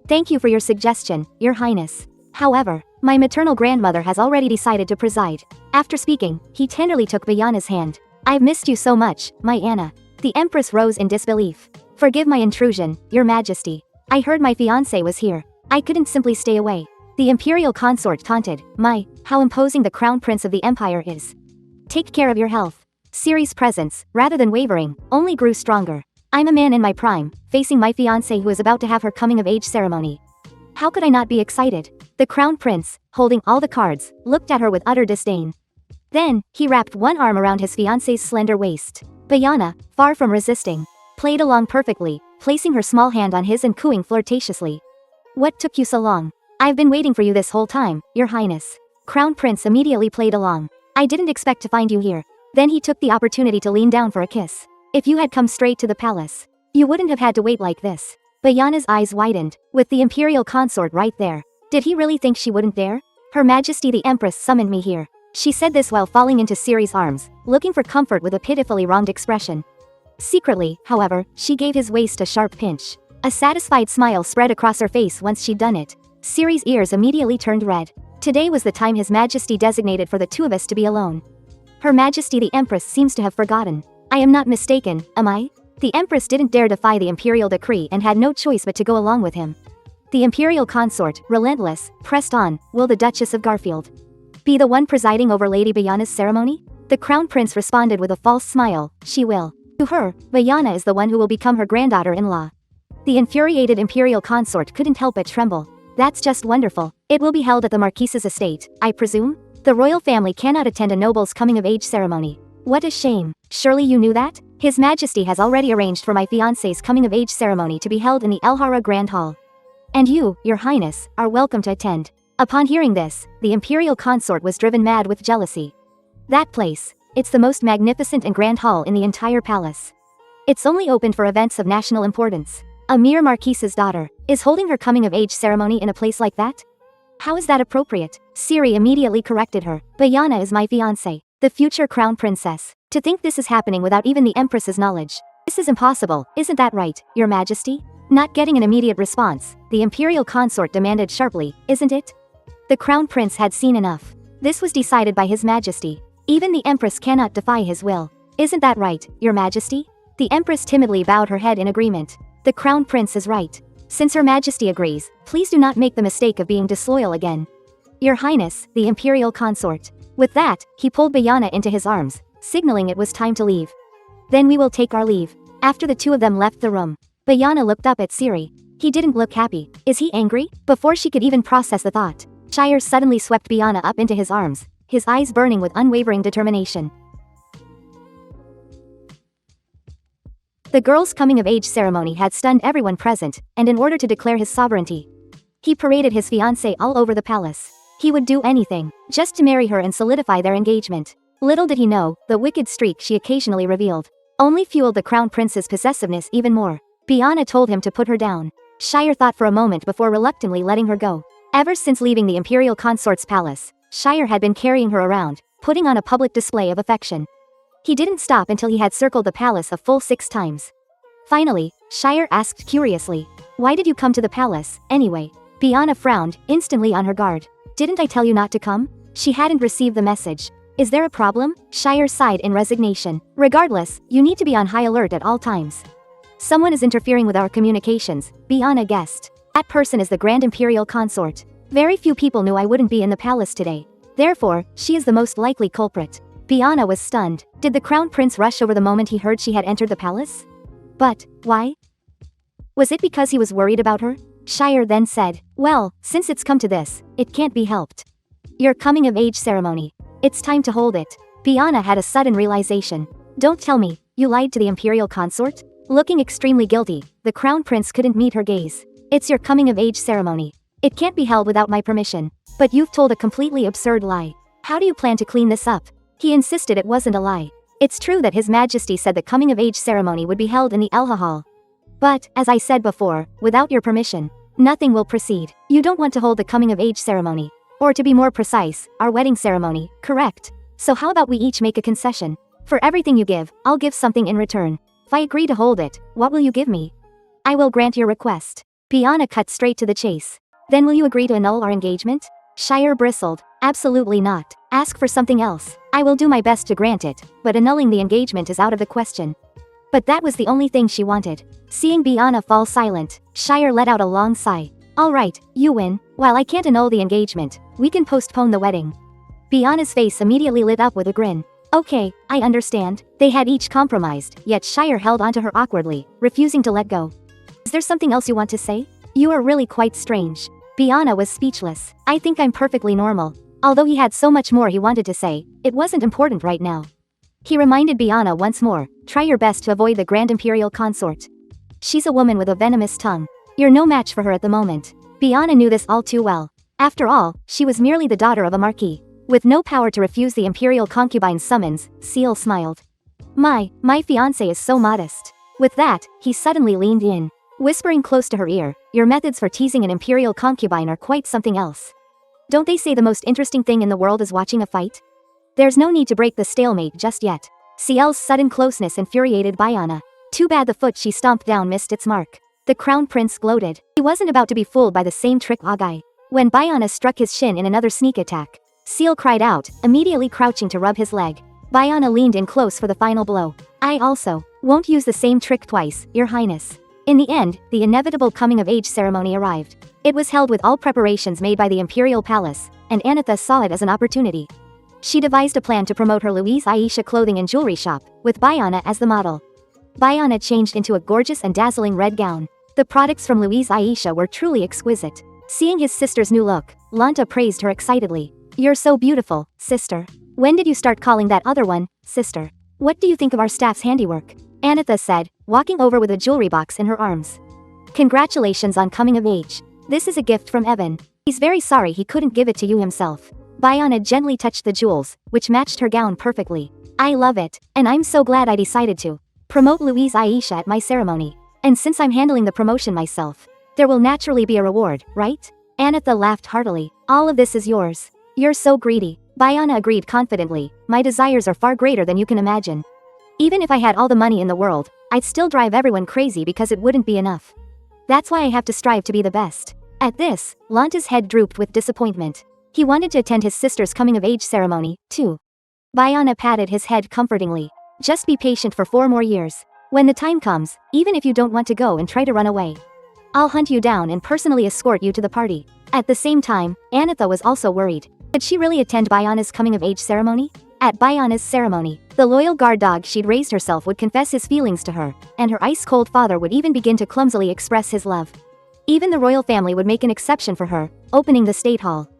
Thank you for your suggestion, Your Highness. However, my maternal grandmother has already decided to preside. After speaking, he tenderly took Bayana's hand. I've missed you so much, my Anna. The Empress rose in disbelief. Forgive my intrusion, Your Majesty. I heard my fiancé was here. I couldn't simply stay away. The imperial consort taunted, how imposing the crown prince of the empire is. Take care of your health. Ciri's presence, rather than wavering, only grew stronger. I'm a man in my prime, facing my fiancé who is about to have her coming-of-age ceremony. How could I not be excited? The crown prince, holding all the cards, looked at her with utter disdain. Then, he wrapped one arm around his fiancé's slender waist. Bayana, far from resisting, played along perfectly, placing her small hand on his and cooing flirtatiously. What took you so long? I've been waiting for you this whole time, Your Highness. Crown Prince immediately played along. I didn't expect to find you here. Then he took the opportunity to lean down for a kiss. If you had come straight to the palace, you wouldn't have had to wait like this. Bayana's eyes widened, with the imperial consort right there. Did he really think she wouldn't dare? Her Majesty the Empress summoned me here. She said this while falling into Ciri's arms, looking for comfort with a pitifully wronged expression. Secretly, however, she gave his waist a sharp pinch. A satisfied smile spread across her face once she'd done it. Ciri's ears immediately turned red. Today was the time His Majesty designated for the two of us to be alone. Her Majesty the Empress seems to have forgotten. I am not mistaken, am I? The Empress didn't dare defy the imperial decree and had no choice but to go along with him. The imperial consort, relentless, pressed on, will the Duchess of Garfield be the one presiding over Lady Bayana's ceremony? The Crown Prince responded with a false smile, she will. To her, Bayana is the one who will become her granddaughter-in-law. The infuriated imperial consort couldn't help but tremble. That's just wonderful. It will be held at the Marquise's estate, I presume? The royal family cannot attend a noble's coming-of-age ceremony. What a shame. Surely you knew that? His Majesty has already arranged for my fiancé's coming-of-age ceremony to be held in the Elhara Grand Hall. And you, Your Highness, are welcome to attend. Upon hearing this, the imperial consort was driven mad with jealousy. That place, it's the most magnificent and grand hall in the entire palace. It's only opened for events of national importance. A mere marquise's daughter is holding her coming-of-age ceremony in a place like that? How is that appropriate? Ciri immediately corrected her. Bayana is my fiancé, the future crown princess. To think this is happening without even the Empress's knowledge. This is impossible, isn't that right, Your Majesty? Not getting an immediate response, the imperial consort demanded sharply, isn't it? The crown prince had seen enough. This was decided by His Majesty. Even the Empress cannot defy his will. Isn't that right, Your Majesty? The Empress timidly bowed her head in agreement. The crown prince is right. Since Her Majesty agrees, please do not make the mistake of being disloyal again. Your Highness, the imperial consort. With that, he pulled Bayana into his arms, signaling it was time to leave. Then we will take our leave. After the two of them left the room, Bayana looked up at Ciri. He didn't look happy. Is he angry? Before she could even process the thought, Shire suddenly swept Bayana up into his arms, his eyes burning with unwavering determination. The girl's coming-of-age ceremony had stunned everyone present, and in order to declare his sovereignty, he paraded his fiancée all over the palace. He would do anything, just to marry her and solidify their engagement. Little did he know, the wicked streak she occasionally revealed only fueled the crown prince's possessiveness even more. Bayana told him to put her down. Shire thought for a moment before reluctantly letting her go. Ever since leaving the imperial consort's palace, Shire had been carrying her around, putting on a public display of affection. He didn't stop until he had circled the palace a full 6 times. Finally, Shire asked curiously, "Why did you come to the palace, anyway?" Bayana frowned, instantly on her guard. "Didn't I tell you not to come?" She hadn't received the message. "Is there a problem?" Shire sighed in resignation. "Regardless, you need to be on high alert at all times. Someone is interfering with our communications," Bayana guessed. "That person is the Grand Imperial Consort. Very few people knew I wouldn't be in the palace today. Therefore, she is the most likely culprit." Bayana was stunned. Did the Crown Prince rush over the moment he heard she had entered the palace? But, why? Was it because he was worried about her? Shire then said, well, since it's come to this, it can't be helped. Your coming of age ceremony. It's time to hold it. Biana had a sudden realization. Don't tell me, you lied to the imperial consort? Looking extremely guilty, the crown prince couldn't meet her gaze. It's your coming of age ceremony. It can't be held without my permission. But you've told a completely absurd lie. How do you plan to clean this up? He insisted it wasn't a lie. It's true that His Majesty said the coming of age ceremony would be held in the Elha Hall. But, as I said before, without your permission, nothing will proceed. You don't want to hold the coming of age ceremony. Or to be more precise, our wedding ceremony, correct? So how about we each make a concession? For everything you give, I'll give something in return. If I agree to hold it, what will you give me? I will grant your request. Biana cut straight to the chase. Then will you agree to annul our engagement? Shire bristled. Absolutely not. Ask for something else. I will do my best to grant it, but annulling the engagement is out of the question. But that was the only thing she wanted. Seeing Biana fall silent, Shire let out a long sigh. Alright, you win. While I can't annul the engagement, we can postpone the wedding. Biana's face immediately lit up with a grin. Okay, I understand. They had each compromised, yet Shire held onto her awkwardly, refusing to let go. Is there something else you want to say? You are really quite strange. Biana was speechless. I think I'm perfectly normal. Although he had so much more he wanted to say, it wasn't important right now. He reminded Biana once more, try your best to avoid the Grand Imperial Consort. She's a woman with a venomous tongue. You're no match for her at the moment. Biana knew this all too well. After all, she was merely the daughter of a marquis. With no power to refuse the imperial concubine's summons, Seal smiled. My fiancé is so modest. With that, he suddenly leaned in, whispering close to her ear, your methods for teasing an imperial concubine are quite something else. Don't they say the most interesting thing in the world is watching a fight? There's no need to break the stalemate just yet. Ciel's sudden closeness infuriated Biana. Too bad the foot she stomped down missed its mark. The crown prince gloated. He wasn't about to be fooled by the same trick Agai. When Biana struck his shin in another sneak attack, Ciel cried out, immediately crouching to rub his leg. Biana leaned in close for the final blow. I also won't use the same trick twice, Your Highness. In the end, the inevitable coming-of-age ceremony arrived. It was held with all preparations made by the Imperial Palace, and Anitha saw it as an opportunity. She devised a plan to promote her Louise Aisha clothing and jewelry shop, with Biana as the model. Biana changed into a gorgeous and dazzling red gown. The products from Louise Aisha were truly exquisite. Seeing his sister's new look, Lanta praised her excitedly. You're so beautiful, sister. When did you start calling that other one, sister? What do you think of our staff's handiwork? Anitha said, walking over with a jewelry box in her arms. Congratulations on coming of age. This is a gift from Evan. He's very sorry he couldn't give it to you himself. Biana gently touched the jewels, which matched her gown perfectly. I love it, and I'm so glad I decided to promote Louise Aisha at my ceremony. And since I'm handling the promotion myself, there will naturally be a reward, right? Anitha laughed heartily. All of this is yours. You're so greedy. Biana agreed confidently. My desires are far greater than you can imagine. Even if I had all the money in the world, I'd still drive everyone crazy because it wouldn't be enough. That's why I have to strive to be the best. At this, Lanta's head drooped with disappointment. He wanted to attend his sister's coming-of-age ceremony, too. Biana patted his head comfortingly. Just be patient for 4 more years. When the time comes, even if you don't want to go and try to run away, I'll hunt you down and personally escort you to the party. At the same time, Anitha was also worried. Could she really attend Biana's coming-of-age ceremony? At Biana's ceremony, the loyal guard dog she'd raised herself would confess his feelings to her, and her ice-cold father would even begin to clumsily express his love. Even the royal family would make an exception for her, opening the state hall.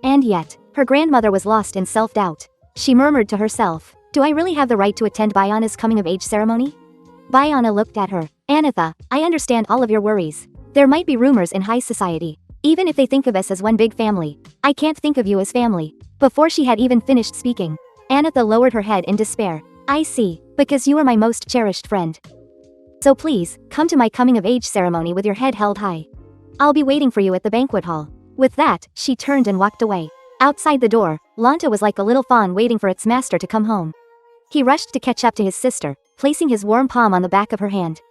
And yet, her grandmother was lost in self-doubt. She murmured to herself, do I really have the right to attend Biana's coming-of-age ceremony? Biana looked at her. Anitha, I understand all of your worries. There might be rumors in high society. Even if they think of us as one big family, I can't think of you as family. Before she had even finished speaking, Anitha lowered her head in despair. I see, because you are my most cherished friend. So please, come to my coming-of-age ceremony with your head held high. I'll be waiting for you at the banquet hall. With that, she turned and walked away. Outside the door, Lanta was like a little fawn waiting for its master to come home. He rushed to catch up to his sister, placing his warm palm on the back of her hand.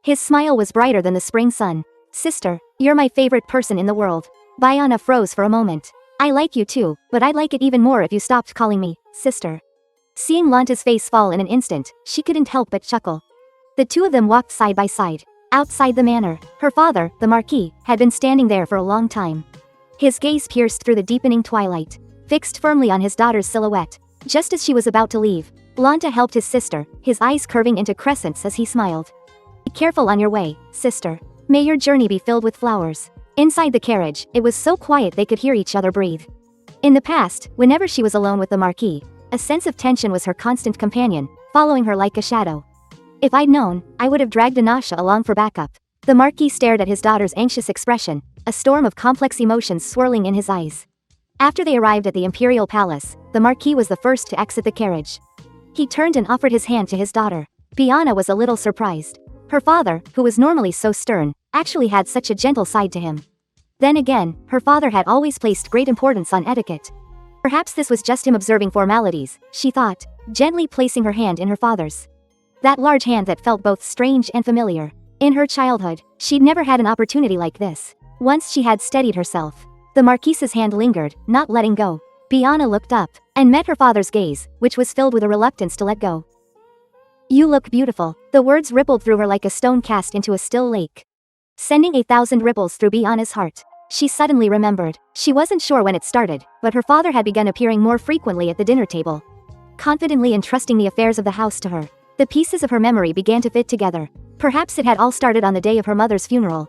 His smile was brighter than the spring sun. Sister, you're my favorite person in the world. Biana froze for a moment. I like you too, but I'd like it even more if you stopped calling me sister. Seeing Lanta's face fall in an instant, she couldn't help but chuckle. The two of them walked side by side. Outside the manor, her father, the Marquis, had been standing there for a long time. His gaze pierced through the deepening twilight, fixed firmly on his daughter's silhouette. Just as she was about to leave, Lanta helped his sister, his eyes curving into crescents as he smiled. Be careful on your way, sister. May your journey be filled with flowers. Inside the carriage, it was so quiet they could hear each other breathe. In the past, whenever she was alone with the Marquis, a sense of tension was her constant companion, following her like a shadow. If I'd known, I would have dragged Anasha along for backup. The Marquis stared at his daughter's anxious expression, a storm of complex emotions swirling in his eyes. After they arrived at the Imperial Palace, the Marquis was the first to exit the carriage. He turned and offered his hand to his daughter. Bianna was a little surprised. Her father, who was normally so stern, actually had such a gentle side to him. Then again, her father had always placed great importance on etiquette. Perhaps this was just him observing formalities, she thought, gently placing her hand in her father's. That large hand that felt both strange and familiar. In her childhood, she'd never had an opportunity like this. Once she had steadied herself. The Marquise's hand lingered, not letting go. Bianna looked up, and met her father's gaze, which was filled with a reluctance to let go. "You look beautiful," the words rippled through her like a stone cast into a still lake. Sending 1,000 ripples through Bianna's heart. She suddenly remembered. She wasn't sure when it started, but her father had begun appearing more frequently at the dinner table, confidently entrusting the affairs of the house to her. The pieces of her memory began to fit together. Perhaps it had all started on the day of her mother's funeral.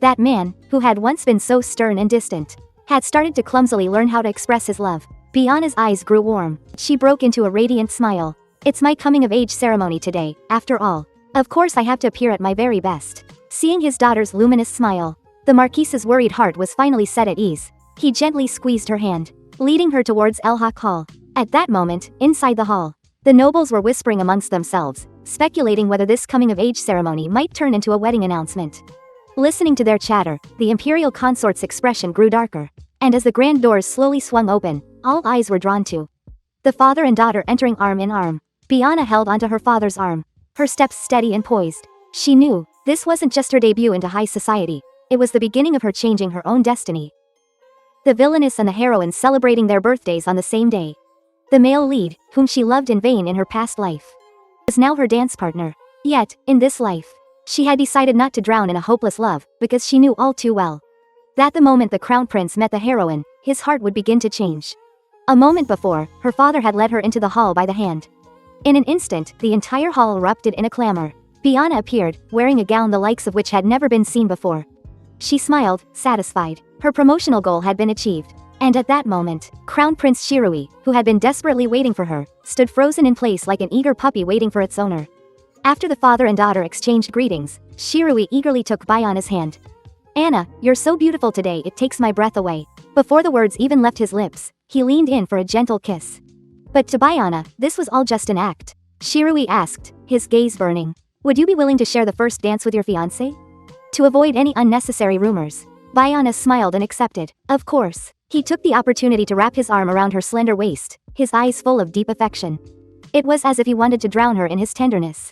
That man, who had once been so stern and distant, had started to clumsily learn how to express his love. Bianna's eyes grew warm. She broke into a radiant smile. "It's my coming-of-age ceremony today, after all. Of course I have to appear at my very best." Seeing his daughter's luminous smile, the Marquise's worried heart was finally set at ease. He gently squeezed her hand, leading her towards El Haq Hall. At that moment, inside the hall, the nobles were whispering amongst themselves, speculating whether this coming-of-age ceremony might turn into a wedding announcement. Listening to their chatter, the imperial consort's expression grew darker, and as the grand doors slowly swung open, all eyes were drawn to the father and daughter entering arm in arm. Bianna held onto her father's arm, her steps steady and poised. She knew, this wasn't just her debut into high society, it was the beginning of her changing her own destiny. The villainess and the heroine celebrating their birthdays on the same day. The male lead, whom she loved in vain in her past life, was now her dance partner. Yet, in this life, she had decided not to drown in a hopeless love, because she knew all too well that the moment the crown prince met the heroine, his heart would begin to change. A moment before, her father had led her into the hall by the hand. In an instant, the entire hall erupted in a clamor. Bianna appeared, wearing a gown the likes of which had never been seen before. She smiled, satisfied. Her promotional goal had been achieved. And at that moment, Crown Prince Shirui, who had been desperately waiting for her, stood frozen in place like an eager puppy waiting for its owner. After the father and daughter exchanged greetings, Shirui eagerly took Bianna's hand. "Anna, you're so beautiful today it takes my breath away." Before the words even left his lips, he leaned in for a gentle kiss. But to Bianna, this was all just an act. Shirui asked, his gaze burning. "Would you be willing to share the first dance with your fiancé? To avoid any unnecessary rumors." Bianna smiled and accepted. Of course. He took the opportunity to wrap his arm around her slender waist, his eyes full of deep affection. It was as if he wanted to drown her in his tenderness.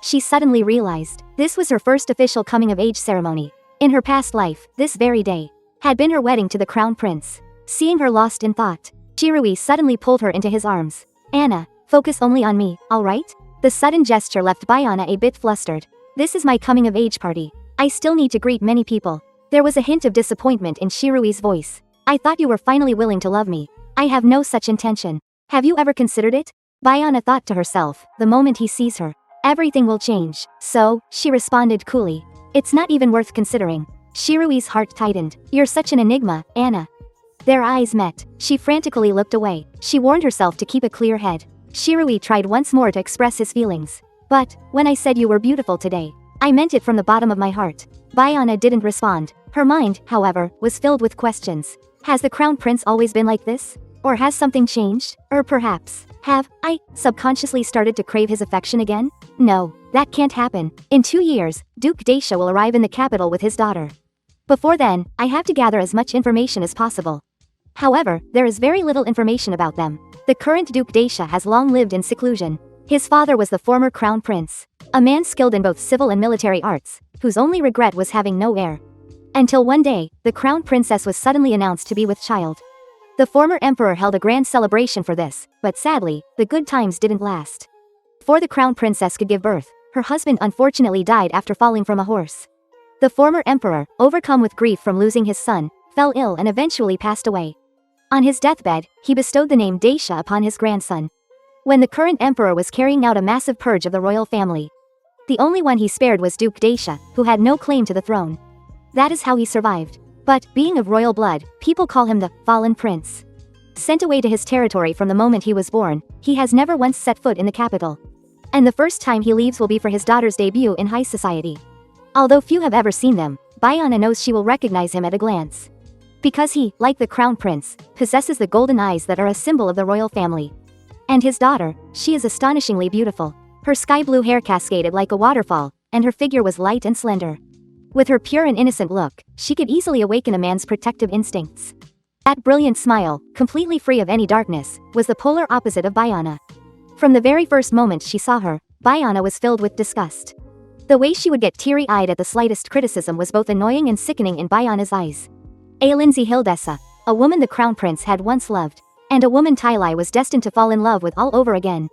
She suddenly realized, this was her first official coming-of-age ceremony. In her past life, this very day had been her wedding to the crown prince. Seeing her lost in thought, Shirui suddenly pulled her into his arms. "Anna, focus only on me, alright?" The sudden gesture left Bianna a bit flustered. "This is my coming-of-age party. I still need to greet many people." There was a hint of disappointment in Shirui's voice. "I thought you were finally willing to love me. I have no such intention. Have you ever considered it?" Bianna thought to herself, the moment he sees her, everything will change. "So," she responded coolly, "it's not even worth considering." Shirui's heart tightened. "You're such an enigma, Anna." Their eyes met. She frantically looked away. She warned herself to keep a clear head. Shirui tried once more to express his feelings. "But, when I said you were beautiful today, I meant it from the bottom of my heart." Bianna didn't respond. Her mind, however, was filled with questions. Has the crown prince always been like this? Or has something changed? Or perhaps, have I subconsciously started to crave his affection again? No, that can't happen. In 2 years, Duke Daisha will arrive in the capital with his daughter. Before then, I have to gather as much information as possible. However, there is very little information about them. The current Duke Daisha has long lived in seclusion. His father was the former crown prince, a man skilled in both civil and military arts, whose only regret was having no heir. Until one day, the crown princess was suddenly announced to be with child. The former emperor held a grand celebration for this, but sadly, the good times didn't last. Before the crown princess could give birth, her husband unfortunately died after falling from a horse. The former emperor, overcome with grief from losing his son, fell ill and eventually passed away. On his deathbed, he bestowed the name Daisha upon his grandson. When the current emperor was carrying out a massive purge of the royal family, the only one he spared was Duke Daisha, who had no claim to the throne. That is how he survived. But, being of royal blood, people call him the fallen prince. Sent away to his territory from the moment he was born, he has never once set foot in the capital. And the first time he leaves will be for his daughter's debut in high society. Although few have ever seen them, Bayana knows she will recognize him at a glance. Because he, like the crown prince, possesses the golden eyes that are a symbol of the royal family. And his daughter, she is astonishingly beautiful. Her sky blue hair cascaded like a waterfall, and her figure was light and slender. With her pure and innocent look, she could easily awaken a man's protective instincts. That brilliant smile, completely free of any darkness, was the polar opposite of Bayana. From the very first moment she saw her, Bayana was filled with disgust. The way she would get teary-eyed at the slightest criticism was both annoying and sickening in Bayana's eyes. Lindsay Hildessa, a woman the crown prince had once loved, and a woman Tylai was destined to fall in love with all over again.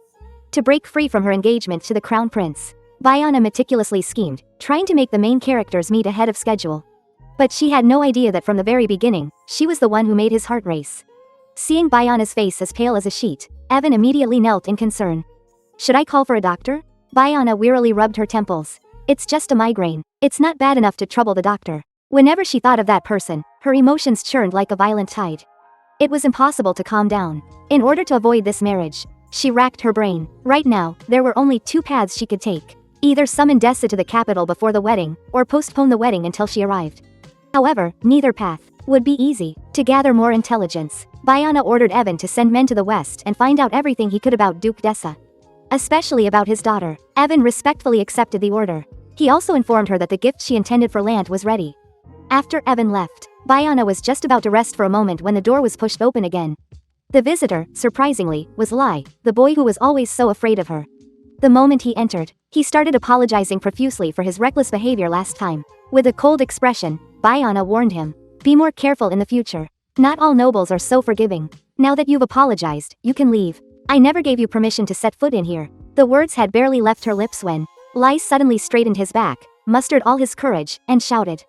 To break free from her engagement to the crown prince, Bayana meticulously schemed, trying to make the main characters meet ahead of schedule. But she had no idea that from the very beginning, she was the one who made his heart race. Seeing Bayana's face as pale as a sheet, Evan immediately knelt in concern. Should I call for a doctor? Bayana wearily rubbed her temples. It's just a migraine. It's not bad enough to trouble the doctor. Whenever she thought of that person, her emotions churned like a violent tide. It was impossible to calm down. In order to avoid this marriage, she racked her brain. Right now, there were only two paths she could take. Either summon Dessa to the capital before the wedding, or postpone the wedding until she arrived. However, neither path would be easy. To gather more intelligence, Bayana ordered Evan to send men to the west and find out everything he could about Duke Dessa. Especially about his daughter. Evan respectfully accepted the order. He also informed her that the gift she intended for Lant was ready. After Evan left, Bayana was just about to rest for a moment when the door was pushed open again. The visitor, surprisingly, was Lai, the boy who was always so afraid of her. The moment he entered, he started apologizing profusely for his reckless behavior last time. With a cold expression, Bayana warned him, "Be more careful in the future. Not all nobles are so forgiving. Now that you've apologized, you can leave. I never gave you permission to set foot in here." The words had barely left her lips when Lai suddenly straightened his back, mustered all his courage, and shouted,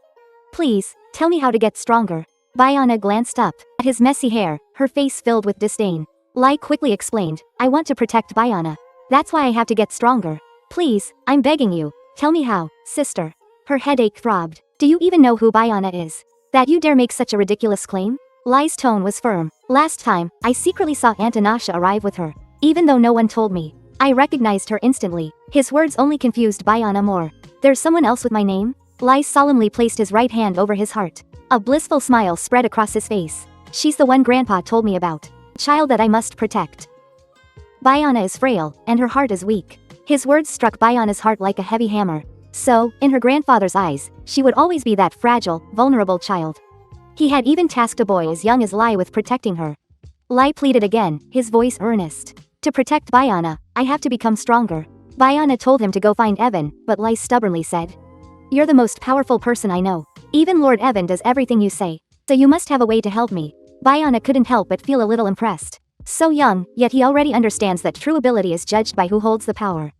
"Please, tell me how to get stronger." Bayana glanced up at his messy hair, her face filled with disdain. Lai quickly explained, "I want to protect Bayana. That's why I have to get stronger. Please, I'm begging you, tell me how, sister." Her headache throbbed. "Do you even know who Bayana is? That you dare make such a ridiculous claim?" Lai's tone was firm. "Last time, I secretly saw Aunt Anasha arrive with her. Even though no one told me, I recognized her instantly." His words only confused Bayana more. "There's someone else with my name?" Lai solemnly placed his right hand over his heart. A blissful smile spread across his face. "She's the one Grandpa told me about. Child that I must protect." Bayana is frail, and her heart is weak. His words struck Bayana's heart like a heavy hammer. So, in her grandfather's eyes, she would always be that fragile, vulnerable child. He had even tasked a boy as young as Lai with protecting her. Lai pleaded again, his voice earnest. "To protect Bayana, I have to become stronger." Bayana told him to go find Evan, but Lai stubbornly said, "You're the most powerful person I know. Even Lord Evan does everything you say. So you must have a way to help me." Bayana couldn't help but feel a little impressed. So young, yet he already understands that true ability is judged by who holds the power.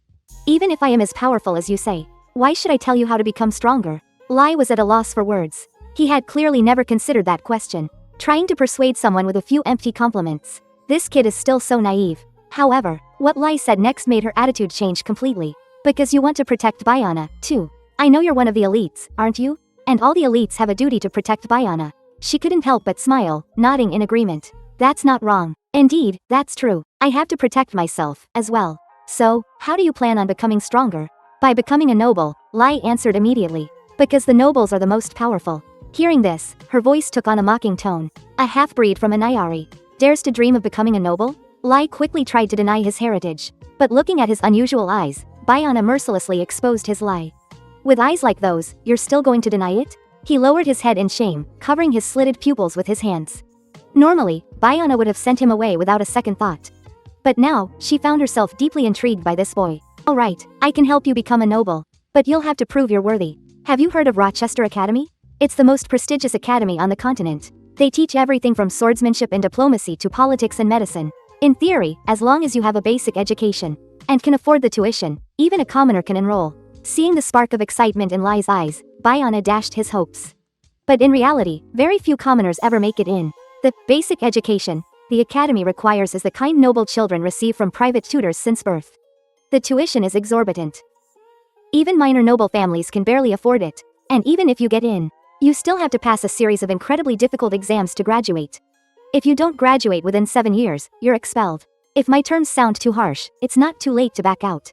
"Even if I am as powerful as you say, why should I tell you how to become stronger?" Lai was at a loss for words. He had clearly never considered that question. Trying to persuade someone with a few empty compliments. This kid is still so naive. However, what Lai said next made her attitude change completely. "Because you want to protect Bayana, too. I know you're one of the elites, aren't you? And all the elites have a duty to protect Bayana." She couldn't help but smile, nodding in agreement. "That's not wrong. Indeed, that's true. I have to protect myself, as well. So, how do you plan on becoming stronger?" "By becoming a noble," Lai answered immediately. "Because the nobles are the most powerful." Hearing this, her voice took on a mocking tone. "A half-breed from a Nayari dares to dream of becoming a noble?" Lai quickly tried to deny his heritage. But looking at his unusual eyes, Bayana mercilessly exposed his lie. "With eyes like those, you're still going to deny it?" He lowered his head in shame, covering his slitted pupils with his hands. Normally, Bayana would have sent him away without a second thought. But now, she found herself deeply intrigued by this boy. "Alright, I can help you become a noble. But you'll have to prove you're worthy. Have you heard of Rochester Academy? It's the most prestigious academy on the continent. They teach everything from swordsmanship and diplomacy to politics and medicine. In theory, as long as you have a basic education and can afford the tuition, even a commoner can enroll." Seeing the spark of excitement in Lai's eyes, Bayana dashed his hopes. But in reality, very few commoners ever make it in. The basic education the academy requires is the kind noble children receive from private tutors since birth. The tuition is exorbitant. Even minor noble families can barely afford it. And even if you get in, You still have to pass a series of incredibly difficult exams to graduate. If you don't graduate within 7 years, you're expelled. If my terms sound too harsh, it's not too late to back out.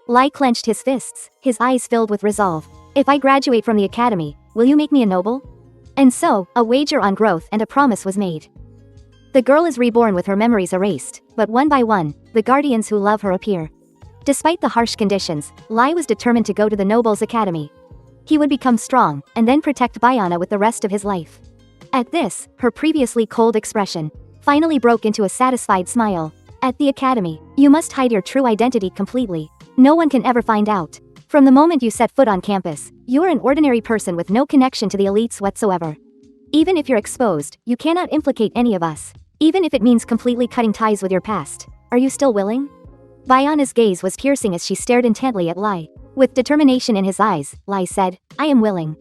Lai clenched his fists, his eyes filled with resolve. If I graduate from the academy, will you make me a noble? And so, a wager on growth and a promise was made. The girl is reborn with her memories erased, but one by one, the guardians who love her appear. Despite the harsh conditions, Lai was determined to go to the Nobles Academy. He would become strong, and then protect Bayana with the rest of his life. At this, her previously cold expression finally broke into a satisfied smile. At the academy, you must hide your true identity completely. No one can ever find out. From the moment you set foot on campus, you are an ordinary person with no connection to the elites whatsoever. Even if you're exposed, you cannot implicate any of us. Even if it means completely cutting ties with your past. Are you still willing? Bayana's gaze was piercing as she stared intently at Lai. With determination in his eyes, Lai said, I am willing.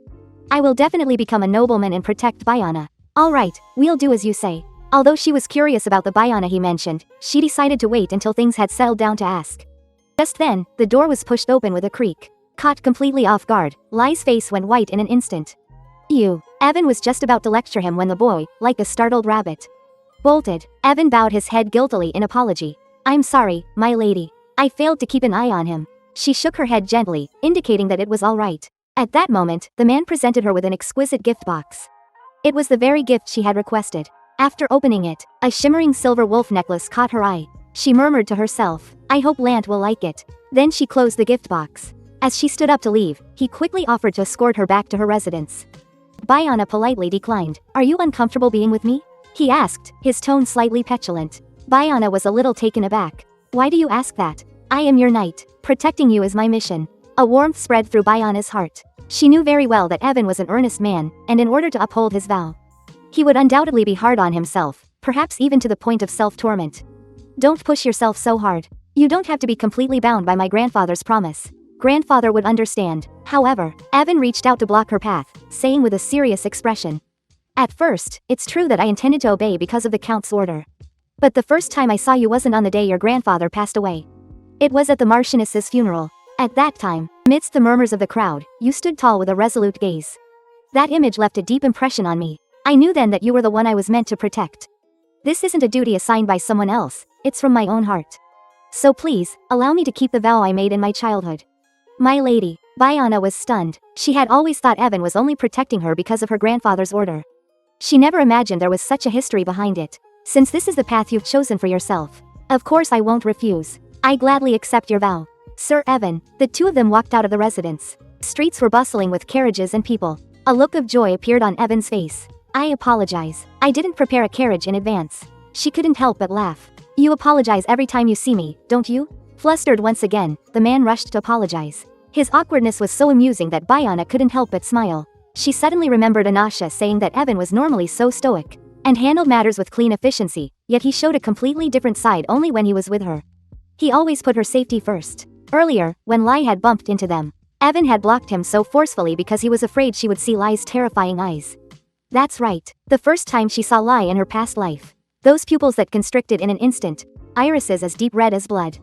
I will definitely become a nobleman and protect Bayana. Alright, we'll do as you say. Although she was curious about the Bayana he mentioned, she decided to wait until things had settled down to ask. Just then, the door was pushed open with a creak. Caught completely off guard, Lai's face went white in an instant. Evan was just about to lecture him when the boy, like a startled rabbit, bolted. Evan bowed his head guiltily in apology. I'm sorry, my lady. I failed to keep an eye on him. She shook her head gently, indicating that it was all right. At that moment, the man presented her with an exquisite gift box. It was the very gift she had requested. After opening it, a shimmering silver wolf necklace caught her eye. She murmured to herself, I hope Lant will like it. Then she closed the gift box. As she stood up to leave, he quickly offered to escort her back to her residence. Bayana politely declined. Are you uncomfortable being with me? He asked, his tone slightly petulant. Bayana was a little taken aback. Why do you ask that? I am your knight. Protecting you is my mission. A warmth spread through Bayana's heart. She knew very well that Evan was an earnest man, and in order to uphold his vow, he would undoubtedly be hard on himself, perhaps even to the point of self-torment. Don't push yourself so hard. You don't have to be completely bound by my grandfather's promise. Grandfather would understand. However, Evan reached out to block her path, saying with a serious expression. At first, it's true that I intended to obey because of the Count's order. But the first time I saw you wasn't on the day your grandfather passed away. It was at the Marchioness's funeral. At that time, amidst the murmurs of the crowd, you stood tall with a resolute gaze. That image left a deep impression on me. I knew then that you were the one I was meant to protect. This isn't a duty assigned by someone else, it's from my own heart. So please, allow me to keep the vow I made in my childhood. My lady. Bayana was stunned. She had always thought Evan was only protecting her because of her grandfather's order. She never imagined there was such a history behind it. Since this is the path you've chosen for yourself, of course I won't refuse. I gladly accept your vow. Sir Evan. The two of them walked out of the residence. Streets were bustling with carriages and people. A look of joy appeared on Evan's face. I apologize. I didn't prepare a carriage in advance. She couldn't help but laugh. You apologize every time you see me, don't you? Flustered once again, the man rushed to apologize. His awkwardness was so amusing that Bayana couldn't help but smile. She suddenly remembered Anasha saying that Evan was normally so stoic and handled matters with clean efficiency, yet he showed a completely different side only when he was with her. He always put her safety first. Earlier, when Lai had bumped into them, Evan had blocked him so forcefully because he was afraid she would see Lai's terrifying eyes. That's right, the first time she saw Lai in her past life. Those pupils that constricted in an instant, irises as deep red as blood.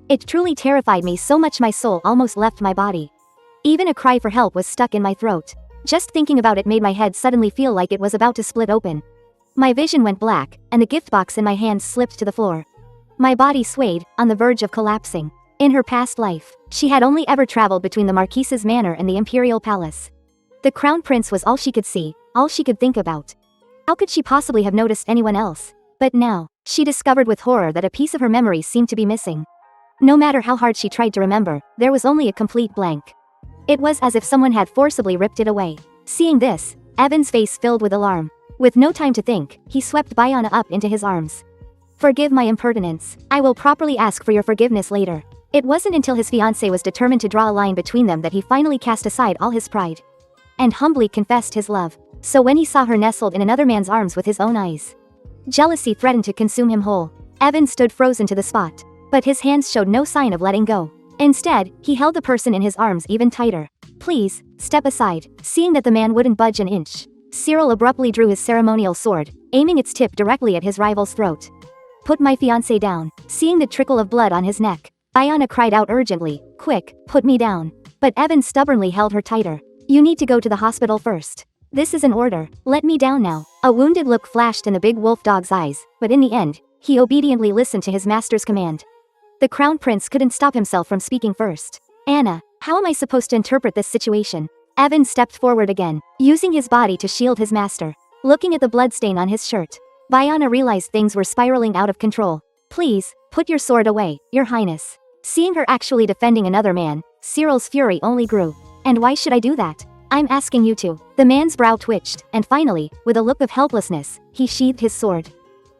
It truly terrified me so much my soul almost left my body. Even a cry for help was stuck in my throat. Just thinking about it made my head suddenly feel like it was about to split open. My vision went black, and the gift box in my hands slipped to the floor. My body swayed, on the verge of collapsing. In her past life, she had only ever traveled between the Marquise's manor and the Imperial Palace. The Crown Prince was all she could see, all she could think about. How could she possibly have noticed anyone else? But now, she discovered with horror that a piece of her memory seemed to be missing. No matter how hard she tried to remember, there was only a complete blank. It was as if someone had forcibly ripped it away. Seeing this, Evan's face filled with alarm. With no time to think, he swept Bayana up into his arms. Forgive my impertinence. I will properly ask for your forgiveness later. It wasn't until his fiancée was determined to draw a line between them that he finally cast aside all his pride and humbly confessed his love. So when he saw her nestled in another man's arms with his own eyes, jealousy threatened to consume him whole. Evan stood frozen to the spot. But his hands showed no sign of letting go. Instead, he held the person in his arms even tighter. Please, step aside. Seeing that the man wouldn't budge an inch, Cyril abruptly drew his ceremonial sword, aiming its tip directly at his rival's throat. Put my fiancé down. Seeing the trickle of blood on his neck, Bayana cried out urgently, quick, put me down. But Evan stubbornly held her tighter. You need to go to the hospital first. This is an order. Let me down now. A wounded look flashed in the big wolf dog's eyes, but in the end, he obediently listened to his master's command. The crown prince couldn't stop himself from speaking first. Anna, how am I supposed to interpret this situation? Evan stepped forward again, using his body to shield his master. Looking at the bloodstain on his shirt, Bayana realized things were spiraling out of control. Please, put your sword away, your highness. Seeing her actually defending another man, Cyril's fury only grew. And why should I do that? I'm asking you to. The man's brow twitched, and finally, with a look of helplessness, he sheathed his sword.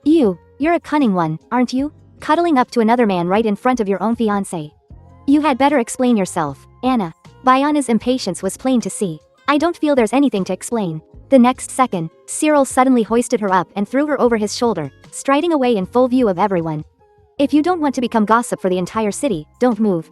You're a cunning one, aren't you? Cuddling up to another man right in front of your own fiancé. You had better explain yourself, Anna. Bayana's impatience was plain to see. I don't feel there's anything to explain. The next second, Cyril suddenly hoisted her up and threw her over his shoulder, striding away in full view of everyone. If you don't want to become gossip for the entire city, don't move.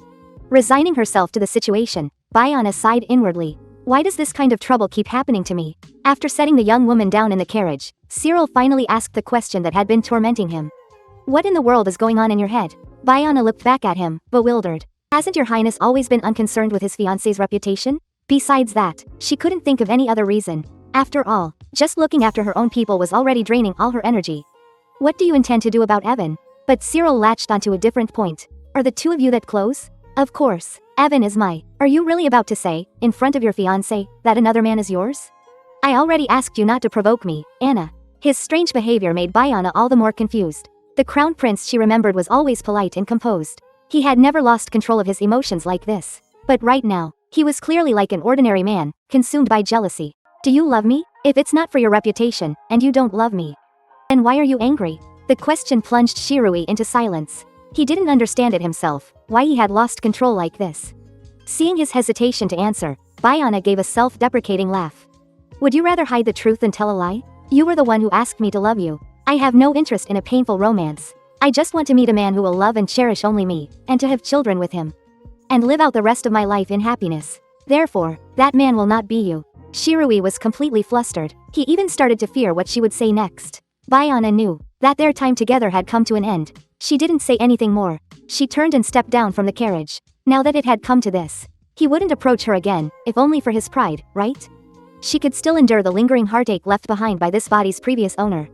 Resigning herself to the situation, Bayana sighed inwardly. Why does this kind of trouble keep happening to me? After setting the young woman down in the carriage, Cyril finally asked the question that had been tormenting him. What in the world is going on in your head? Bayana looked back at him, bewildered. Hasn't your highness always been unconcerned with his fiancé's reputation? Besides that, she couldn't think of any other reason. After all, just looking after her own people was already draining all her energy. What do you intend to do about Evan? But Cyril latched onto a different point. Are the two of you that close? Of course. Evan is my. Are you really about to say, in front of your fiancé, that another man is yours? I already asked you not to provoke me, Anna. His strange behavior made Bayana all the more confused. The crown prince she remembered was always polite and composed. He had never lost control of his emotions like this. But right now, he was clearly like an ordinary man, consumed by jealousy. Do you love me? If it's not for your reputation, and you don't love me, then why are you angry? The question plunged Shirui into silence. He didn't understand it himself, why he had lost control like this. Seeing his hesitation to answer, Bayana gave a self-deprecating laugh. Would you rather hide the truth than tell a lie? You were the one who asked me to love you. I have no interest in a painful romance. I just want to meet a man who will love and cherish only me, and to have children with him. And live out the rest of my life in happiness. Therefore, that man will not be you. Shirui was completely flustered. He even started to fear what she would say next. Bayana knew that their time together had come to an end. She didn't say anything more. She turned and stepped down from the carriage. Now that it had come to this, he wouldn't approach her again, if only for his pride, right? She could still endure the lingering heartache left behind by this body's previous owner.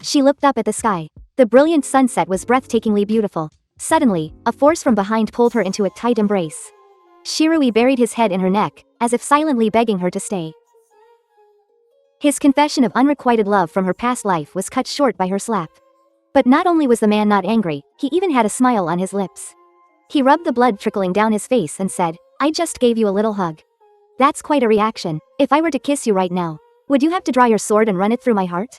She looked up at the sky. The brilliant sunset was breathtakingly beautiful. Suddenly, a force from behind pulled her into a tight embrace. Shirui buried his head in her neck, as if silently begging her to stay. His confession of unrequited love from her past life was cut short by her slap. But not only was the man not angry, he even had a smile on his lips. He rubbed the blood trickling down his face and said, I just gave you a little hug. That's quite a reaction. If I were to kiss you right now, would you have to draw your sword and run it through my heart?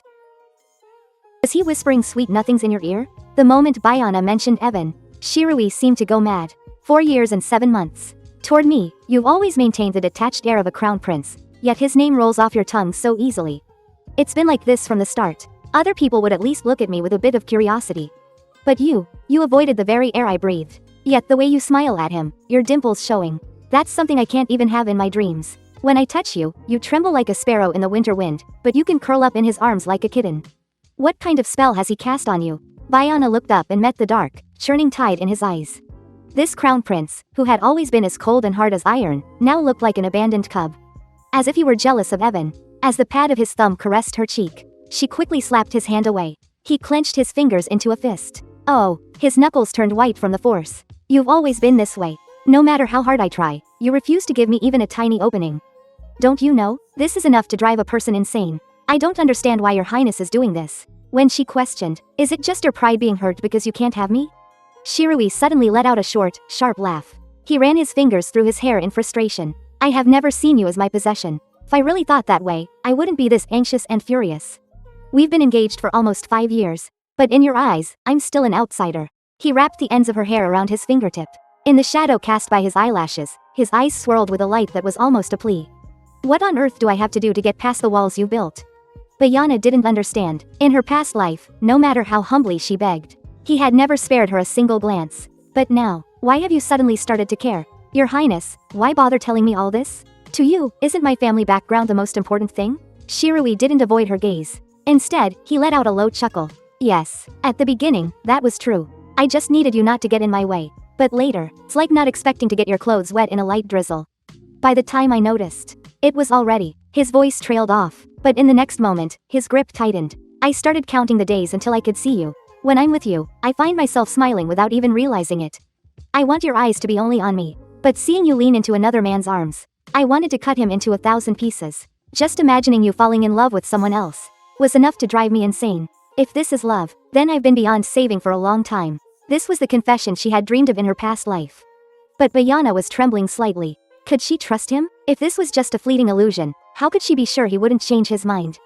Was he whispering sweet nothings in your ear? The moment Bayana mentioned Evan, Shirui seemed to go mad. 4 years and 7 months. Toward me, you've always maintained the detached air of a crown prince, yet his name rolls off your tongue so easily. It's been like this from the start. Other people would at least look at me with a bit of curiosity. But you avoided the very air I breathed. Yet the way you smile at him, your dimples showing. That's something I can't even have in my dreams. When I touch you, you tremble like a sparrow in the winter wind, but you can curl up in his arms like a kitten. What kind of spell has he cast on you? Bayana looked up and met the dark, churning tide in his eyes. This crown prince, who had always been as cold and hard as iron, now looked like an abandoned cub. As if he were jealous of Evan. As the pad of his thumb caressed her cheek, she quickly slapped his hand away. He clenched his fingers into a fist. Oh, his knuckles turned white from the force. You've always been this way. No matter how hard I try, you refuse to give me even a tiny opening. Don't you know? This is enough to drive a person insane. I don't understand why your highness is doing this. When she questioned, is it just your pride being hurt because you can't have me? Shirui suddenly let out a short, sharp laugh. He ran his fingers through his hair in frustration. I have never seen you as my possession. If I really thought that way, I wouldn't be this anxious and furious. We've been engaged for almost 5 years. But in your eyes, I'm still an outsider. He wrapped the ends of her hair around his fingertip. In the shadow cast by his eyelashes, his eyes swirled with a light that was almost a plea. What on earth do I have to do to get past the walls you built? Bayana didn't understand. In her past life, no matter how humbly she begged, he had never spared her a single glance. But now, why have you suddenly started to care? Your highness, why bother telling me all this? To you, isn't my family background the most important thing? Shirui didn't avoid her gaze. Instead, he let out a low chuckle. Yes, at the beginning, that was true. I just needed you not to get in my way. But later, it's like not expecting to get your clothes wet in a light drizzle. By the time I noticed, it was already His voice trailed off, but in the next moment, his grip tightened. I started counting the days until I could see you. When I'm with you, I find myself smiling without even realizing it. I want your eyes to be only on me. But seeing you lean into another man's arms, I wanted to cut him into 1,000 pieces. Just imagining you falling in love with someone else was enough to drive me insane. If this is love, then I've been beyond saving for a long time. This was the confession she had dreamed of in her past life. But Bayana was trembling slightly. Could she trust him? If this was just a fleeting illusion, how could she be sure he wouldn't change his mind?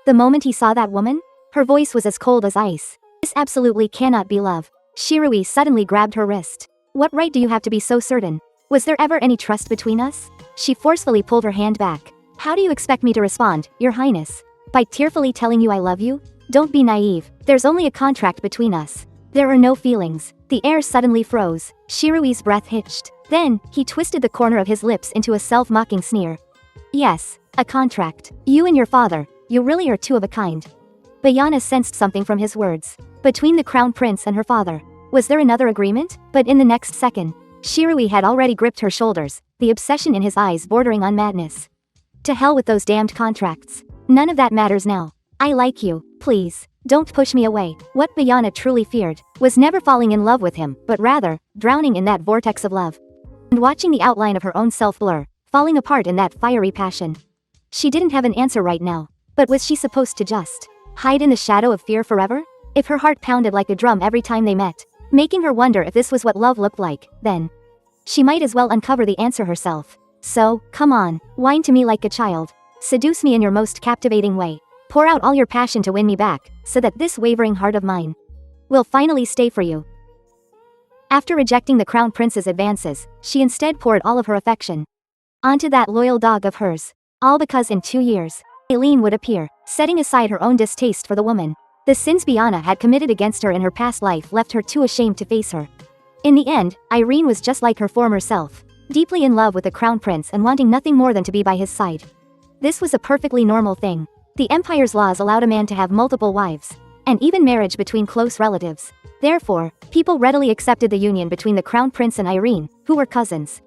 The moment he saw that woman, her voice was as cold as ice. This absolutely cannot be love. Shirui suddenly grabbed her wrist. What right do you have to be so certain? Was there ever any trust between us? She forcefully pulled her hand back. How do you expect me to respond, Your Highness? By tearfully telling you I love you? Don't be naive. There's only a contract between us. There are no feelings. The air suddenly froze. Shirui's breath hitched. Then, he twisted the corner of his lips into a self-mocking sneer. Yes, a contract. You and your father, you really are two of a kind. Bayana sensed something from his words. Between the crown prince and her father. Was there another agreement? But in the next second, Shirui had already gripped her shoulders, the obsession in his eyes bordering on madness. To hell with those damned contracts. None of that matters now. I like you, please. Don't push me away. What Bayana truly feared was never falling in love with him, but rather, drowning in that vortex of love. And watching the outline of her own self blur, falling apart in that fiery passion. She didn't have an answer right now, but was she supposed to just hide in the shadow of fear forever? If her heart pounded like a drum every time they met, making her wonder if this was what love looked like, then she might as well uncover the answer herself. So, come on, whine to me like a child. Seduce me in your most captivating way. Pour out all your passion to win me back, so that this wavering heart of mine will finally stay for you. After rejecting the crown prince's advances, she instead poured all of her affection onto that loyal dog of hers. All because in 2 years, Aileen would appear, setting aside her own distaste for the woman. The sins Bayana had committed against her in her past life left her too ashamed to face her. In the end, Irene was just like her former self, deeply in love with the crown prince and wanting nothing more than to be by his side. This was a perfectly normal thing. The empire's laws allowed a man to have multiple wives, and even marriage between close relatives. Therefore, people readily accepted the union between the crown prince and Irene, who were cousins.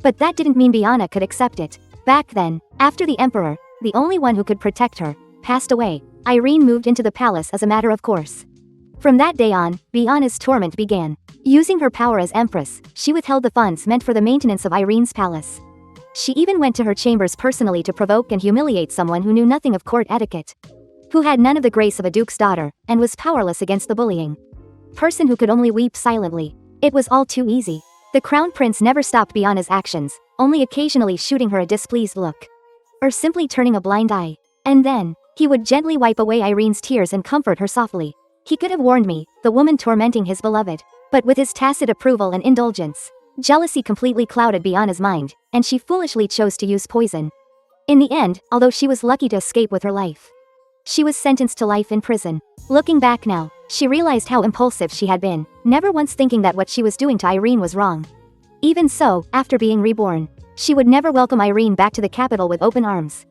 But that didn't mean Bayana could accept it. Back then, after the emperor, the only one who could protect her, passed away, Irene moved into the palace as a matter of course. From that day on, Bayana's torment began. Using her power as empress, she withheld the funds meant for the maintenance of Irene's palace. She even went to her chambers personally to provoke and humiliate someone who knew nothing of court etiquette, who had none of the grace of a duke's daughter, and was powerless against the bullying person who could only weep silently. It was all too easy. The crown prince never stopped Bayana's actions, only occasionally shooting her a displeased look, or simply turning a blind eye. And then, he would gently wipe away Irene's tears and comfort her softly. He could have warned me, the woman tormenting his beloved, but with his tacit approval and indulgence, jealousy completely clouded Bayana's mind, and she foolishly chose to use poison. In the end, although she was lucky to escape with her life, she was sentenced to life in prison. Looking back now, she realized how impulsive she had been, never once thinking that what she was doing to Irene was wrong. Even so, after being reborn, she would never welcome Irene back to the capital with open arms.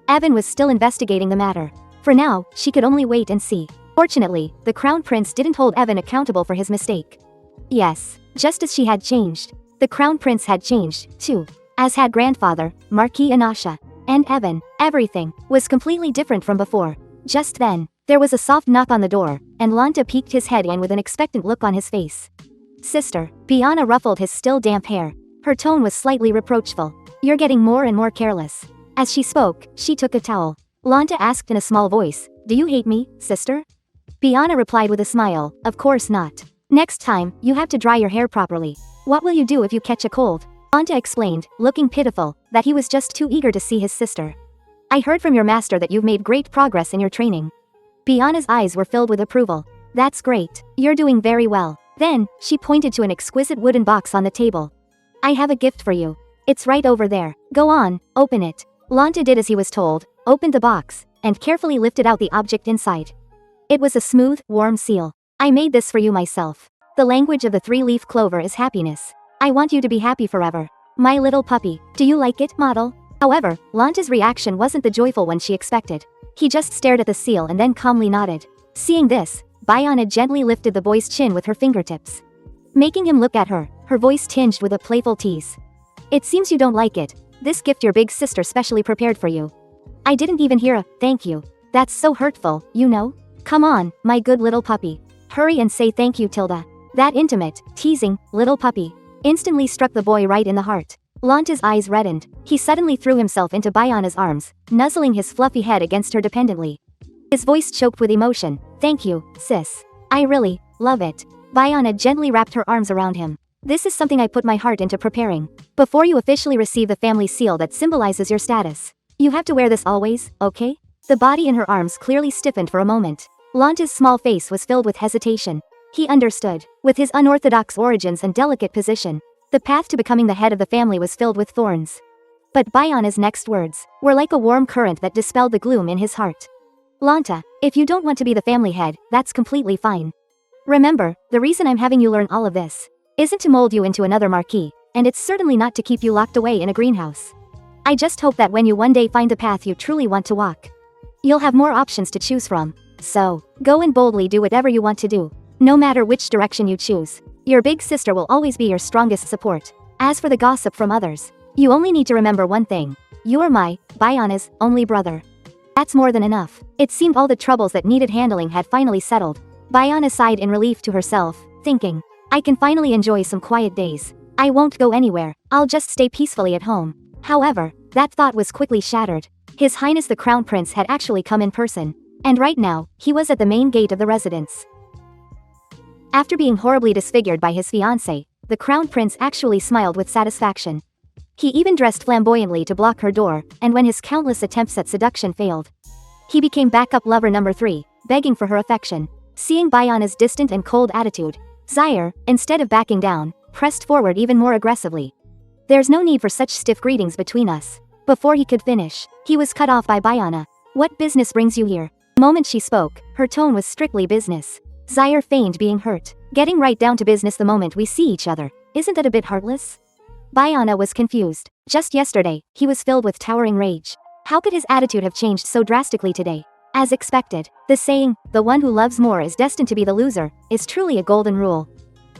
Evan was still investigating the matter. For now, she could only wait and see. Fortunately, the crown prince didn't hold Evan accountable for his mistake. Yes, just as she had changed, the crown prince had changed, too. As had grandfather, Marquis Anasha. And Evan, everything was completely different from before. Just then, there was a soft knock on the door, and Lanta peeked his head in with an expectant look on his face. Sister, Bayana ruffled his still damp hair. Her tone was slightly reproachful. You're getting more and more careless. As she spoke, she took a towel. Lanta asked in a small voice, do you hate me, sister? Bayana replied with a smile, of course not. Next time, you have to dry your hair properly. What will you do if you catch a cold? Lanta explained, looking pitiful, that he was just too eager to see his sister. I heard from your master that you've made great progress in your training. Bayana's eyes were filled with approval. That's great. You're doing very well. Then, she pointed to an exquisite wooden box on the table. I have a gift for you. It's right over there. Go on, open it. Lanta did as he was told, opened the box, and carefully lifted out the object inside. It was a smooth, warm seal. I made this for you myself. The language of the three-leaf clover is happiness. I want you to be happy forever. My little puppy, do you like it, model? However, Lanta's reaction wasn't the joyful one she expected. He just stared at the seal and then calmly nodded. Seeing this, Bayana gently lifted the boy's chin with her fingertips, making him look at her, her voice tinged with a playful tease. It seems you don't like it. This gift your big sister specially prepared for you. I didn't even hear a thank you. That's so hurtful, you know? Come on, my good little puppy. Hurry and say thank you, Tilda. That intimate, teasing, little puppy instantly struck the boy right in the heart. Lanta's eyes reddened. He suddenly threw himself into Bayana's arms, nuzzling his fluffy head against her dependently. His voice choked with emotion. Thank you, sis. I really love it. Bayana gently wrapped her arms around him. This is something I put my heart into preparing. Before you officially receive the family seal that symbolizes your status. You have to wear this always, okay? The body in her arms clearly stiffened for a moment. Lanta's small face was filled with hesitation. He understood. With his unorthodox origins and delicate position, the path to becoming the head of the family was filled with thorns. But Bayana's next words were like a warm current that dispelled the gloom in his heart. Lanta, if you don't want to be the family head, that's completely fine. Remember, the reason I'm having you learn all of this isn't to mold you into another marquis, and it's certainly not to keep you locked away in a greenhouse. I just hope that when you one day find the path you truly want to walk, you'll have more options to choose from. So, go and boldly do whatever you want to do. No matter which direction you choose, your big sister will always be your strongest support. As for the gossip from others, you only need to remember one thing. You are Bayana's, only brother. That's more than enough. It seemed all the troubles that needed handling had finally settled. Bayana sighed in relief to herself, thinking, I can finally enjoy some quiet days. I won't go anywhere, I'll just stay peacefully at home. However, that thought was quickly shattered. His Highness the Crown Prince had actually come in person. And right now, he was at the main gate of the residence. After being horribly disfigured by his fiancée, the Crown Prince actually smiled with satisfaction. He even dressed flamboyantly to block her door, and when his countless attempts at seduction failed, he became backup lover number 3, begging for her affection. Seeing Bayana's distant and cold attitude, Zaire, instead of backing down, pressed forward even more aggressively. There's no need for such stiff greetings between us. Before he could finish, he was cut off by Bayana. What business brings you here? The moment she spoke, her tone was strictly business. Zaire feigned being hurt. Getting right down to business the moment we see each other, isn't that a bit heartless? Bayana was confused. Just yesterday, he was filled with towering rage. How could his attitude have changed so drastically today? As expected, the saying, the one who loves more is destined to be the loser, is truly a golden rule.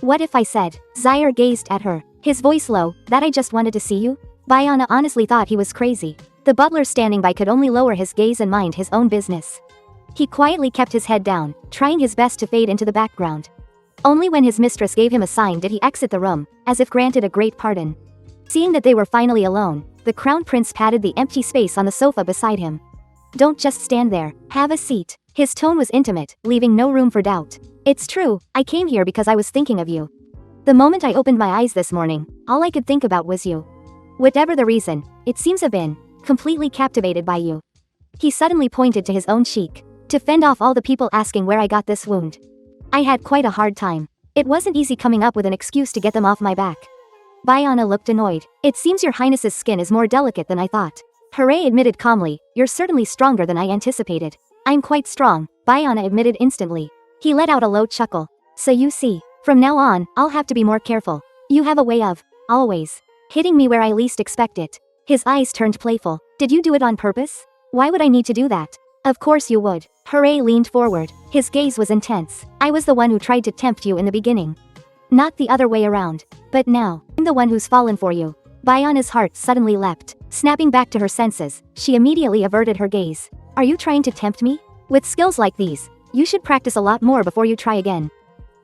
What if I said? Zaire gazed at her, his voice low, that I just wanted to see you? Bayana honestly thought he was crazy. The butler standing by could only lower his gaze and mind his own business. He quietly kept his head down, trying his best to fade into the background. Only when his mistress gave him a sign did he exit the room, as if granted a great pardon. Seeing that they were finally alone, the Crown Prince patted the empty space on the sofa beside him. Don't just stand there, have a seat. His tone was intimate, leaving no room for doubt. It's true, I came here because I was thinking of you. The moment I opened my eyes this morning, all I could think about was you. Whatever the reason, it seems I've been completely captivated by you. He suddenly pointed to his own cheek, to fend off all the people asking where I got this wound. I had quite a hard time. It wasn't easy coming up with an excuse to get them off my back. Bayana looked annoyed. It seems your highness's skin is more delicate than I thought. Hooray admitted calmly, you're certainly stronger than I anticipated. I'm quite strong, Bayana admitted instantly. He let out a low chuckle. So you see, from now on, I'll have to be more careful. You have a way of, always, hitting me where I least expect it. His eyes turned playful. Did you do it on purpose? Why would I need to do that? Of course you would. Hooray leaned forward. His gaze was intense. I was the one who tried to tempt you in the beginning. Not the other way around. But now, I'm the one who's fallen for you. Bayana's heart suddenly leapt. Snapping back to her senses, she immediately averted her gaze. Are you trying to tempt me? With skills like these, you should practice a lot more before you try again.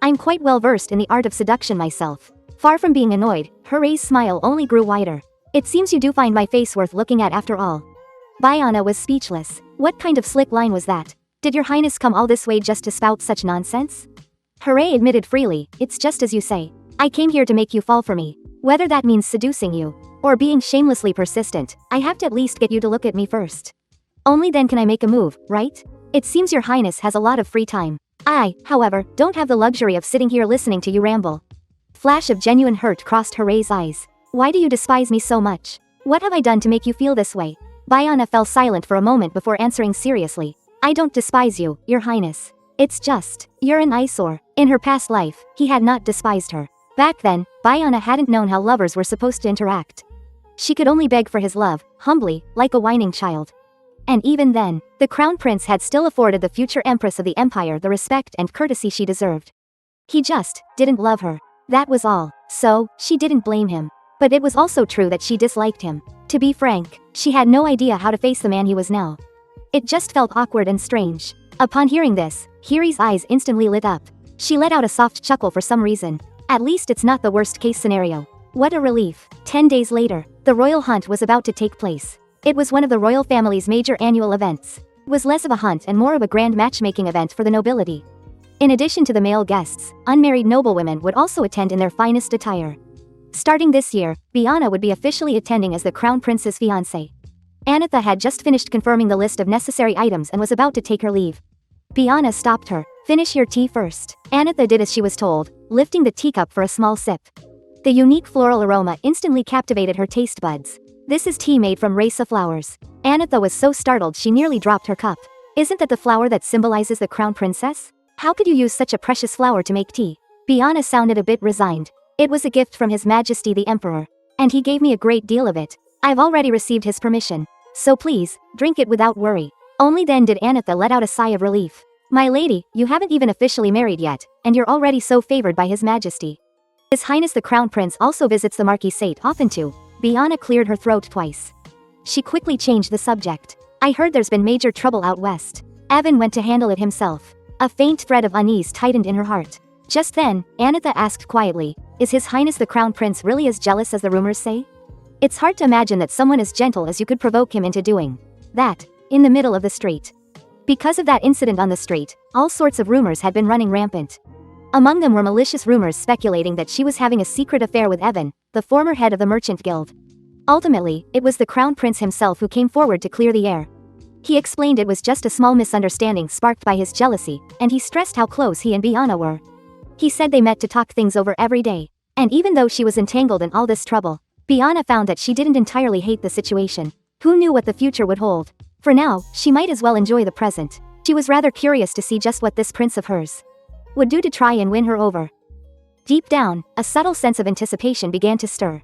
I'm quite well versed in the art of seduction myself. Far from being annoyed, Hooray's smile only grew wider. It seems you do find my face worth looking at after all. Bayana was speechless. What kind of slick line was that? Did your highness come all this way just to spout such nonsense? Hooray admitted freely, it's just as you say. I came here to make you fall for me. Whether that means seducing you, or being shamelessly persistent, I have to at least get you to look at me first. Only then can I make a move, right? It seems your highness has a lot of free time. I, however, don't have the luxury of sitting here listening to you ramble. Flash of genuine hurt crossed Hooray's eyes. Why do you despise me so much? What have I done to make you feel this way? Bayana fell silent for a moment before answering seriously. I don't despise you, your highness. It's just, you're an eyesore. In her past life, he had not despised her. Back then, Bayana hadn't known how lovers were supposed to interact. She could only beg for his love, humbly, like a whining child. And even then, the Crown Prince had still afforded the future Empress of the Empire the respect and courtesy she deserved. He just didn't love her. That was all. So, she didn't blame him. But it was also true that she disliked him. To be frank, she had no idea how to face the man he was now. It just felt awkward and strange. Upon hearing this, Hiri's eyes instantly lit up. She let out a soft chuckle for some reason. At least it's not the worst case scenario. What a relief. 10 days later, the royal hunt was about to take place. It was one of the royal family's major annual events. It was less of a hunt and more of a grand matchmaking event for the nobility. In addition to the male guests, unmarried noblewomen would also attend in their finest attire. Starting this year, Biana would be officially attending as the crown prince's fiancée. Anitha had just finished confirming the list of necessary items and was about to take her leave. Biana stopped her. Finish your tea first. Anitha did as she was told, lifting the teacup for a small sip. The unique floral aroma instantly captivated her taste buds. This is tea made from raisa flowers. Anitha was so startled she nearly dropped her cup. Isn't that the flower that symbolizes the crown princess? How could you use such a precious flower to make tea? Biana sounded a bit resigned. It was a gift from His Majesty the Emperor. And he gave me a great deal of it. I've already received his permission. So please, drink it without worry. Only then did Anitha let out a sigh of relief. My lady, you haven't even officially married yet, and you're already so favored by His Majesty. His Highness the Crown Prince also visits the Marquisate often too. Biana cleared her throat twice. She quickly changed the subject. I heard there's been major trouble out west. Evan went to handle it himself. A faint thread of unease tightened in her heart. Just then, Anitha asked quietly, is His Highness the Crown Prince really as jealous as the rumors say? It's hard to imagine that someone as gentle as you could provoke him into doing that, in the middle of the street. Because of that incident on the street, all sorts of rumors had been running rampant. Among them were malicious rumors speculating that she was having a secret affair with Evan, the former head of the Merchant Guild. Ultimately, it was the Crown Prince himself who came forward to clear the air. He explained it was just a small misunderstanding sparked by his jealousy, and he stressed how close he and Biana were. He said they met to talk things over every day. And even though she was entangled in all this trouble, Biana found that she didn't entirely hate the situation. Who knew what the future would hold? For now, she might as well enjoy the present. She was rather curious to see just what this prince of hers would do to try and win her over. Deep down, a subtle sense of anticipation began to stir.